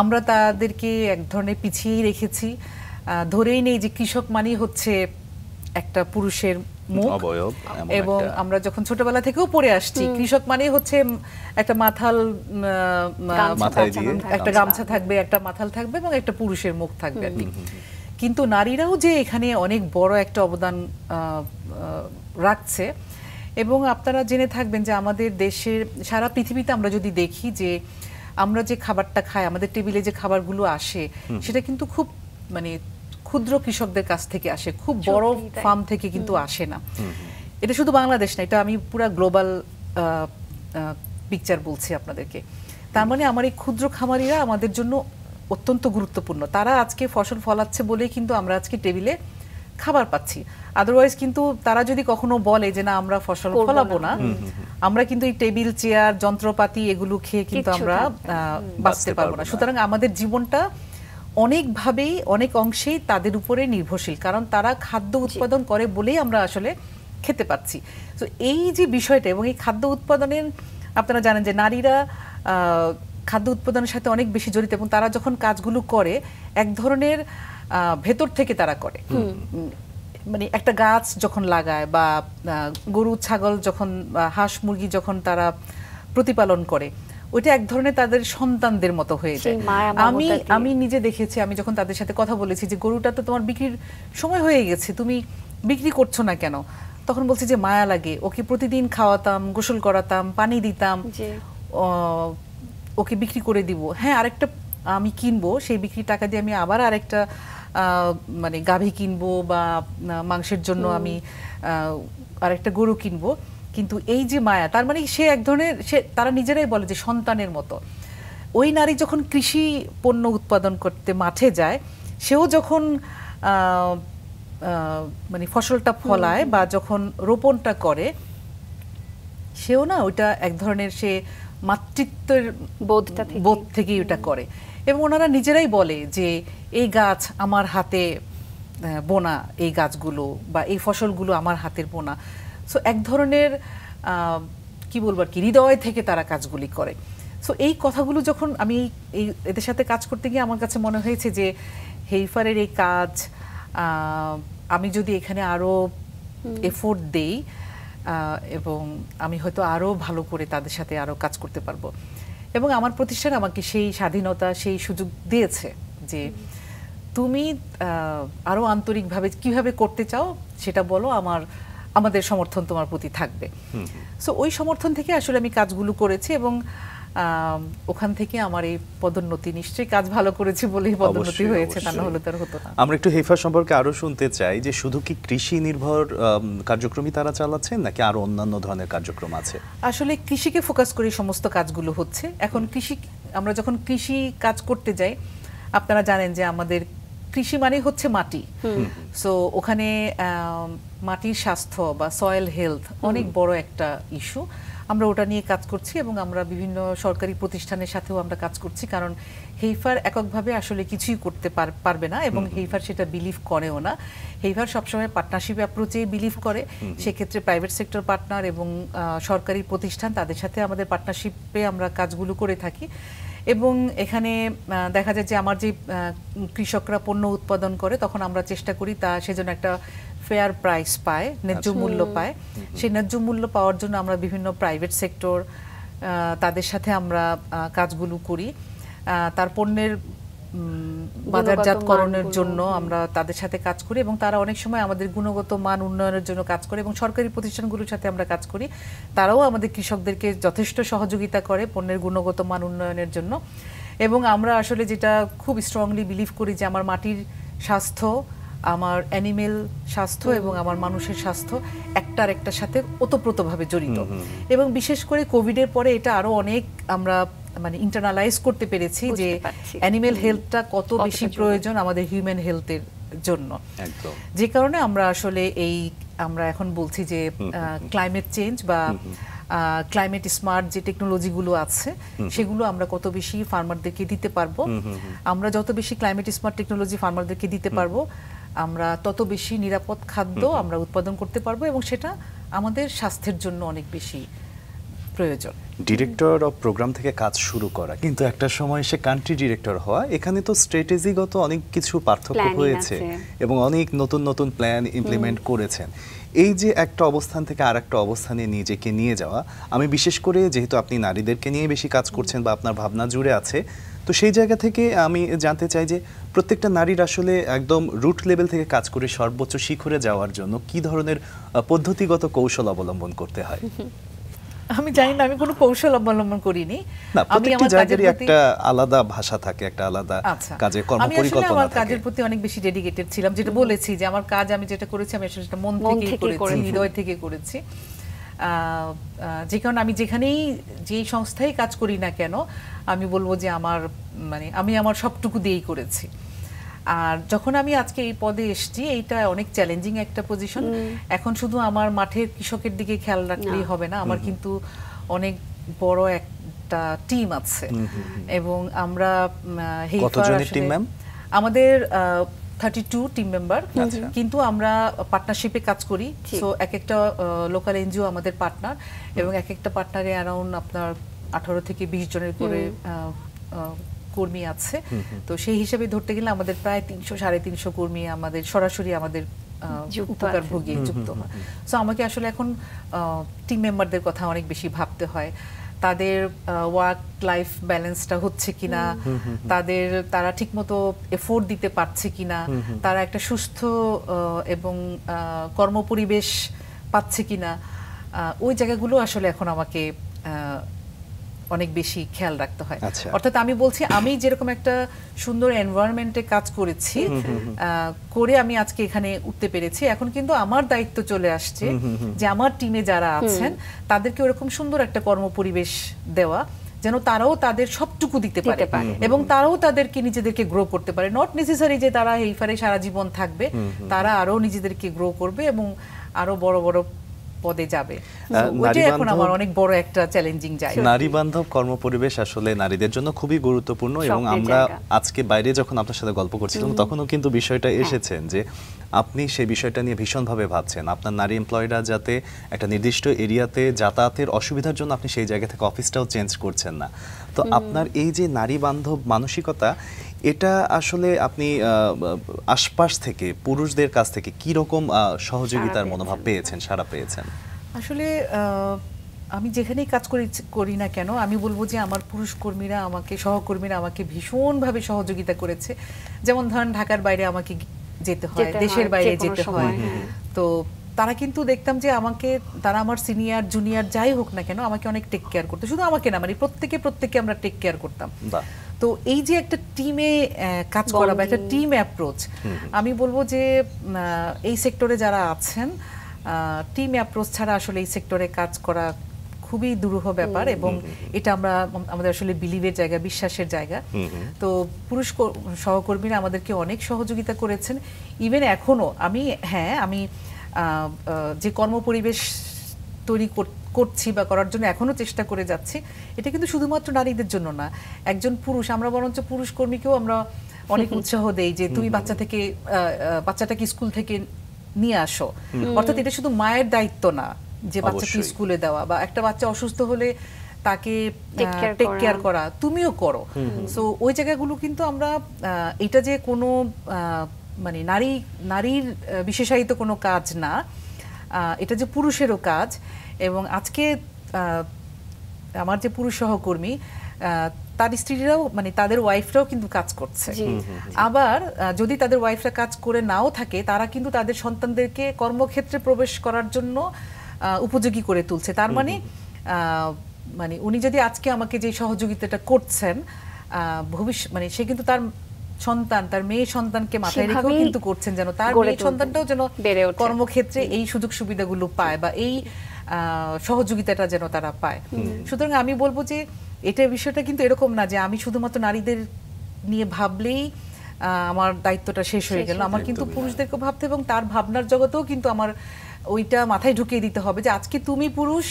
আমরা তাদেরকে এক ধরনের পিছিয়েই রেখেছি। ধরেই নেই যে কৃষক মানেই হচ্ছে একটা পুরুষের মুখ, এবং আমরা যখন ছোটবেলা থেকেও পড়ে আসছি কৃষক মানেই হচ্ছে একটা মাথাল, একটা গামছা থাকবে, একটা মাথাল থাকবে এবং একটা পুরুষের মুখ থাকবে আর কি। কিন্তু নারীরাও যে এখানে অনেক বড় একটা অবদান রাখছে। এবং আপনারা জেনে থাকবেন যে আমাদের দেশের, সারা পৃথিবীতে আমরা যদি দেখি যে আমরা যে খাবারটা খাই, আমাদের টেবিলে যে খাবারগুলো আসে, সেটা কিন্তু খুব মানে ক্ষুদ্র কৃষকদের কাছ থেকে আসে, খুব বড় ফার্ম থেকে কিন্তু আসে না। এটা শুধু বাংলাদেশ না, এটা আমি পুরো গ্লোবাল পিকচার বলছি আপনাদেরকে। তার মানে আমার এই ক্ষুদ্র খামারিরা আমাদের জন্য অত্যন্ত গুরুত্বপূর্ণ। তারা আজকে ফসল ফলাচ্ছে বলেই কিন্তু আমরা আজকে টেবিলে খাবার পাচ্ছি। আদারওয়াইজ কিন্তু তারা যদি কখনো বলে যে না আমরা ফসল ফলাবো না, আমরা কিন্তু এই টেবিল, চেয়ার, যন্ত্রপাতি এগুলো খেয়ে কিন্তু আমরা বাঁচতে পারবো না। সুতরাং আমাদের জীবনটা অনেকভাবেই, অনেক অংশেই তাদের উপরে নির্ভরশীল, কারণ তারা খাদ্য উৎপাদন করে বলেই আমরা আসলে খেতে পাচ্ছি। তো এই যে বিষয়টা, এবং এই খাদ্য উৎপাদনের, আপনারা জানেন যে নারীরা খাদ্য উৎপাদনের সাথে অনেক বেশি জড়িত, এবং তারা যখন কাজগুলো করে এক ধরনের ভেতর থেকে তারা করে। মানে একটা গাছ যখন লাগায় বা গরু, ছাগল যখন, হাঁস, মুরগি যখন তারা প্রতিপালন করে, ওইটা এক ধরনের তাদের সন্তানদের মতো হয়ে যায়। আমি নিজে দেখেছি, আমি যখন তাদের সাথে কথা বলেছি যে গরুটা তো তোমার বিক্রির সময় হয়ে গেছে, তুমি বিক্রি করছো না কেন, তখন বলছি যে মায়া লাগে, ওকে প্রতিদিন খাওয়াতাম, গোসল করাতাম, পানি দিতাম, ওকে বিক্রি করে দিব। হ্যাঁ, আরেকটা আমি কিনবো, সেই বিক্রির টাকা দিয়ে আমি আবার আরেকটা মানে গাভী কিনবো, বা মাংসের জন্য আমি আরেকটা গরু কিনবো। কিন্তু এই যে মায়া, তার মানে সে এক ধরনের, তারা নিজেরাই বলে যে সন্তানের মতো। ওই নারী যখন কৃষি পণ্য উৎপাদন করতে মাঠে যায়, সেও যখন মানে ফসলটা ফলায় বা যখন রোপণটা করে, সেও না ওইটা এক ধরনের সে মাতৃত্বের বোধ থেকেই ওটা করে। এবং ওনারা নিজেরাই বলে যে এই গাছ আমার হাতে বোনা, এই গাছগুলো বা এই ফসলগুলো আমার হাতের বোনা। সো এক ধরনের কি বলবো আর কি, হৃদয় থেকে তারা কাজগুলি করে। সো এই কথাগুলো যখন আমি এদের সাথে কাজ করতে গিয়ে আমার কাছে মনে হয়েছে যে হেইফারের এই কাজ আমি যদি এখানে আরো এফোর্ট দেই এবং আমি হয়তো আরো ভালো করে তাদের সাথে আরো কাজ করতে পারবো। এবং আমার প্রতিষ্ঠান আমাকে সেই স্বাধীনতা, সেই সুযোগ দিয়েছে যে তুমি আরো আন্তরিকভাবে কিভাবে করতে চাও সেটা বলো, আমাদের সমর্থন তোমার প্রতি থাকবে। সো ওই সমর্থন থেকে আসলে আমি কাজগুলো করেছি এবং ওখান থেকে আমার এই পদোন্নতি, নিশ্চয়ই কাজ ভালো করেছি বলেই পদোন্নতি হয়েছে, তা না হলে তার হতো না। আমরা একটু হেইফার সম্পর্কে আরো শুনতে চাই যে শুধু কি কৃষি নির্ভর কার্যক্রমই তারা চালাচ্ছেন নাকি আরো অন্যান্য ধরনের কার্যক্রম আছে? আসলে কৃষিকে ফোকাস করে সমস্ত কাজগুলো হচ্ছে। এখন আমরা যখন কৃষি কাজ করতে যাই, আপনারা জানেন যে আমাদের কৃষি মানে হচ্ছে মাটি। সো ওখানে মাটির স্বাস্থ্য বা সয়েল হেলথ অনেক বড় একটা ইস্যু। আমরা ওটা নিয়ে কাজ করছি এবং আমরা বিভিন্ন সরকারি প্রতিষ্ঠানের সাথেও আমরা কাজ করছি, কারণ হেইফার এককভাবে আসলে কিছুই করতে পারবে না এবং হেইফার সেটা বিলিভ করেও না। হেইফার সবসময় পার্টনারশিপ অ্যাপ্রোচে বিলিভ করে। সেক্ষেত্রে প্রাইভেট সেক্টর পার্টনার এবং সরকারি প্রতিষ্ঠান, তাদের সাথে আমাদের পার্টনারশিপে আমরা কাজগুলো করে থাকি। এবং এখানে দেখা যায় যে আমার যে কৃষকরা পণ্য উৎপাদন করে, তখন আমরা চেষ্টা করি তা সেজন্য একটা ফেয়ার প্রাইস পায়, ন্যায্য মূল্য পায়। সেই ন্যায্য মূল্য পাওয়ার জন্য আমরা বিভিন্ন প্রাইভেট সেক্টর তাদের সাথে আমরা কাজগুলো করি। তার পণ্যের বাজারজাতকরণের জন্য আমরা তাদের সাথে কাজ করি এবং তারা অনেক সময় আমাদের গুণগত মান উন্নয়নের জন্য কাজ করে এবং সরকারি প্রতিষ্ঠানগুলোর সাথে আমরা কাজ করি। তারাও আমাদের কৃষকদেরকে যথেষ্ট সহযোগিতা করে পণ্যের গুণগত মান উন্নয়নের জন্য। এবং আমরা আসলে যেটা খুব স্ট্রংলি বিলিভ করি যে আমার মাটির স্বাস্থ্য, আমার অ্যানিমেল স্বাস্থ্য এবং আমার মানুষের স্বাস্থ্য একটার একটার সাথে ওতপ্রোতভাবে জড়িত। এবং বিশেষ করে কোভিডের পরে এটা আরো অনেক আমরা মানে ইন্টারনালাইজ করতে পেরেছি যে অ্যানিমেল হেলথটা কত বেশি প্রয়োজন আমাদের হিউম্যান হেলথের জন্য। যে কারণে আমরা আসলে আমরা এখন বলছি যে ক্লাইমেট চেঞ্জ বা ক্লাইমেট স্মার্ট যে টেকনোলজিগুলো আছে সেগুলো আমরা কত বেশি ফার্মারদেরকে দিতে পারবো। আমরা যত বেশি ক্লাইমেট স্মার্ট টেকনোলজি ফার্মারদেরকে দিতে পারবো, আমরা তত বেশি নিরাপদ খাদ্য আমরা উৎপাদন করতে পারবো এবং সেটা আমাদের স্বাস্থ্যের জন্য অনেক বেশি প্রয়োজন। ডিরেক্টর অফ প্রোগ্রাম থেকে কাজ শুরু করা, কিন্তু একটা সময় সে কান্ট্রি ডিরেক্টর হওয়া, এখানে তো স্ট্র্যাটেজিগত অনেক কিছু পার্থক্য হয়েছে এবং অনেক নতুন নতুন প্ল্যান ইমপ্লিমেন্ট করেছেন। এই যে একটা অবস্থান থেকে আর একটা অবস্থানে নিজেকে নিয়ে যাওয়া, আমি বিশেষ করে যেহেতু আপনি নারীদেরকে নিয়ে বেশি কাজ করছেন বা আপনার ভাবনা জুড়ে আছে, তো সেই জায়গা থেকে আমি জানতে চাই যে প্রত্যেকটা নারীর আসলে একদম রুট লেভেল থেকে কাজ করে সর্বোচ্চ শিখরে যাওয়ার জন্য কি ধরনের পদ্ধতিগত কৌশল অবলম্বন করতে হয়? আমি জানি না, আমি কোনো কৌশল অবলম্বন করিনি। আমি আমার জায়গায় একটা আলাদা ভাষা থাকে, একটা আলাদা কাজের কর্মপরিকল্পনা থাকে। আমি আমার কাজের প্রতি অনেক বেশি ডেডিকেটেড ছিলাম, যেটা বলেছি যে আমার কাজ আমি যেটা করেছি আমি আসলে সেটা মন থেকে করেছি, হৃদয় থেকে করেছি। যে কারণে আমি যেখানেই যেই সংস্থায় কাজ করি না কেন, আমি বলবো যে আমি আমার সবটুকু দিয়েই করেছি। আর যখন আমি আজকে এই পদে এসেছি, এইটা অনেক চ্যালেঞ্জিং একটা পজিশন। এখন শুধু আমার মাঠের কৃষকের দিকে খেয়াল রাখলেই হবে না, আমার কিন্তু অনেক বড় একটা টিম আছে এবং আমরা আমাদের 32 টিম মেম্বার, কিন্তু আমরা পার্টনারশিপে কাজ করি। সো এক একটা লোকাল এনজিও আমাদের পার্টনার এবং এক একটা পার্টনারে অ্যারাউন্ড আপনার 18 থেকে 20 জনের করে কর্মী আছে। তো সেই হিসাবে ধরতে গেলে আমাদের প্রায় 300-350 কর্মী আমাদের সরাসরি আমাদের উপকারভোগী যুক্ত হয়। সো আমাকে আসলে এখন টিম মেম্বারদের কথা অনেক বেশি ভাবতে হয়, তাদের ওয়ার্ক লাইফ ব্যালেন্সটা হচ্ছে কিনা, তারা ঠিকমতো এফোর্ট দিতে পারছে কিনা, তারা একটা সুস্থ এবং কর্মপরিবেশ পাচ্ছে কিনা, ওই জায়গাগুলো আসলে এখন আমাকে অনেক বেশি খেয়াল রাখতে হয়। অর্থাৎ আমি বলছি, আমি যেরকম একটা সুন্দর এনভায়রনমেন্টে কাজ করেছি, করে আমি আজকে এখানে উঠতে পেরেছি, এখন কিন্তু আমার দায়িত্ব চলে আসছে যে আমার টিমে যারা আছেন তাদেরকে ওরকম সুন্দর একটা কর্মপরিবেশ দেওয়া যেন তারাও তাদের সবটুকু দিতে পারে দিতে পারে। এবং তারাও তাদেরকে নিজেদেরকে গ্রো করতে পারে। নট নেসেসারি যে তারা হেলফারে সারা জীবন থাকবে, তারা আরো নিজেদেরকে গ্রো করবে এবং আরো বড় বড় পদে যাবে। ওইটাই এখন আমার অনেক বড় একটা চ্যালেঞ্জিং জায়গা। নারী বান্ধব কর্মপরিবেশ আসলে নারীদের জন্য খুবই গুরুত্বপূর্ণ এবং স্বপ্নের আমরা জায়গা। আজকে বাইরে যখন আপনার সাথে গল্প করছিলাম তখনও কিন্তু বিষয়টা এসেছেন যে আপনি সেই বিষয়টা নিয়ে ভীষণভাবে ভাবছেন আপনার নারী এমপ্লয়িরা যাতে একটা নির্দিষ্ট এরিয়াতে যাতায়াতের অসুবিধার জন্য আপনি সেই জায়গা থেকে অফিসটাও চেঞ্জ করছেন না। তো আপনার এই যে নারী বান্ধব মানসিকতা, এটা আসলে আপনি আশপাশ থেকে পুরুষদের কাছ থেকে কি রকম সহযোগিতার মনোভাব পেয়েছেন, সাড়া পেয়েছেন? আসলে আমি যেখানেই কাজ করি না কেন, আমি বলবো যে আমার পুরুষ কর্মীরা আমাকে, সহকর্মীরা আমাকে ভীষণভাবে সহযোগিতা করেছে। যেমন ধরেন ঢাকার বাইরে আমাকে যেতে হয়, দেশের বাইরে যেতে হয়, তো তারা কিন্তু দেখতাম যে আমাকে, তারা আমার সিনিয়র জুনিয়র যাই হোক না কেন, আমাকে অনেক টেক কেয়ার করতো। শুধু আমাকে না, মানে প্রত্যেকে আমরা টেক কেয়ার করতাম। তো এই যে একটা টিমে কাজ করা বা একটা টিম অ্যাপ্রোচ, আমি বলবো যে এই সেক্টরে যারা আছেন, টিম অ্যাপ্রোচ ছাড়া আসলে এই সেক্টরে কাজ করা খুবই দুরূহ ব্যাপার এবং এটা আমাদের আসলে বিলিভের জায়গা, বিশ্বাসের জায়গা। তো পুরুষ সহকর্মীরা আমাদেরকে অনেক সহযোগিতা করেছেন। ইভেন এখনো আমি যে কর্মপরিবেশ তৈরি করছি বা করার জন্য এখনো চেষ্টা করে যাচ্ছি, এটা কিন্তু শুধুমাত্র নারীদের জন্য না। একজন পুরুষ, আমরা বরঞ্চ পুরুষ কর্মীকেও আমরা অনেক উৎসাহ দেই যে তুমি বাচ্চাটাকে স্কুল থেকে নিয়ে আসো। অর্থাৎ এটা শুধু মায়ের দায়িত্ব না যে বাচ্চাকে স্কুলে দেওয়া, বা একটা বাচ্চা অসুস্থ হলে তাকে টেক কেয়ার করা, তুমিও করো। সো ওই জায়গাগুলো কিন্তু আমরা, এটা যে কোনো মানে নারীর বিশেষায়িত কোনো কাজ না, এটা যে পুরুষেরও কাজ। এবং আজকে আমার যে পুরুষ সহকর্মী, তার স্ত্রীরাও, মানে তাদের ওয়াইফরাও কিন্তু কাজ করছে। আবার যদি তাদের ওয়াইফরা কাজ করে নাও থাকে, তারা কিন্তু তাদের সন্তানদেরকে কর্মক্ষেত্রে প্রবেশ করার জন্য উপযোগী করে তুলছে। তার মানে উনি যদি আজকে আমাকে যে সহযোগিতাটা করছেন, ভবিষ্যৎ মানে সে কিন্তু তার সন্তান, তার মেয়ে সন্তানকে মাথায় রেখেও কিন্তু করছেন, যেন তার মেয়ে সন্তানটাও যেন কর্মক্ষেত্রে এই সুযোগ সুবিধাগুলো পায় বা এই সহযোগিতাটা যেন তারা পায়। সুতরাং আমি বলবো যে এটা বিষয়টা কিন্তু এরকম না যে আমি শুধুমাত্র নারীদের নিয়ে ভাবলেই আমার দায়িত্বটা শেষ হয়ে গেল। আমার কিন্তু পুরুষদেরকে ভাবতে এবং তার ভাবনার জগতেও কিন্তু আমার ওইটা মাথায় ঢুকিয়ে দিতে হবে যে আজকে তুমি পুরুষ,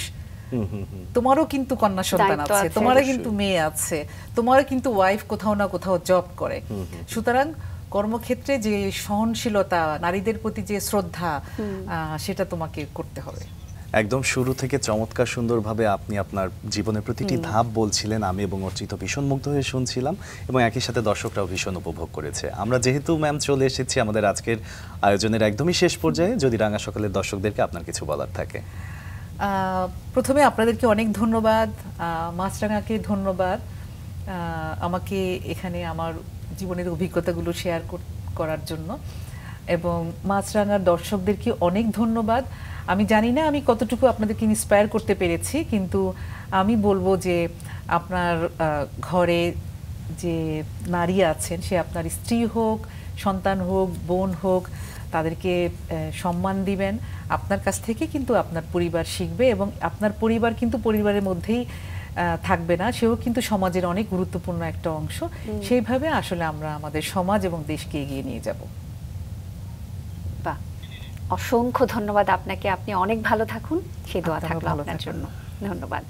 তোমারও কিন্তু কন্যা সন্তান আছে, তোমারও কিন্তু মেয়ে আছে, তোমারও কিন্তু ওয়াইফ কোথাও না কোথাও জব করে। সুতরাং কর্মক্ষেত্রে যে সহনশীলতা, নারীদের প্রতি যে শ্রদ্ধা, সেটা তোমাকে করতে হবে। একদম শুরু থেকে চমৎকার সুন্দরভাবে আপনি আপনার জীবনের প্রতিটি ধাপ বলছিলেন। আমি এবং অর্চিত ভীষণ মুগ্ধ হয়ে শুনছিলাম এবং একই সাথে দর্শকরাও ভীষণ উপভোগ করেছে। আমরা যেহেতু ম্যাম চলে এসেছি আমাদের আজকের আয়োজনের একদমই শেষ পর্যায়ে, যদি রাঙা সকালের দর্শকদেরকে আপনার কিছু বলার থাকে। প্রথমে আপনাদেরকে অনেক ধন্যবাদ, মাছরাঙাকে ধন্যবাদ আমাকে এখানে আমার জীবনের অভিজ্ঞতাগুলো শেয়ার করার জন্য, এবং মাছরাঙার দর্শকদেরকে অনেক ধন্যবাদ। আমি জানি না আমি কতটুকু আপনাদেরকে ইন্সপায়ার করতে পেরেছি, কিন্তু আমি বলবো যে আপনার ঘরে যে নারী আছেন, সে আপনার স্ত্রী হোক, সন্তান হোক, বোন হোক, তাদেরকে সম্মান দিবেন। আপনার কাছ থেকে কিন্তু আপনার পরিবার শিখবে এবং আপনার পরিবার কিন্তু পরিবারের মধ্যেই থাকবে না, সেও কিন্তু সমাজের অনেক গুরুত্বপূর্ণ একটা অংশ। সেইভাবে আসলে আমরা আমাদের সমাজ এবং দেশকে এগিয়ে নিয়ে যাব। বাহ, অসংখ্য ধন্যবাদ আপনাকে। আপনি অনেক ভালো থাকুন, সেই দোয়া থাকলো আপনার জন্য। ধন্যবাদ।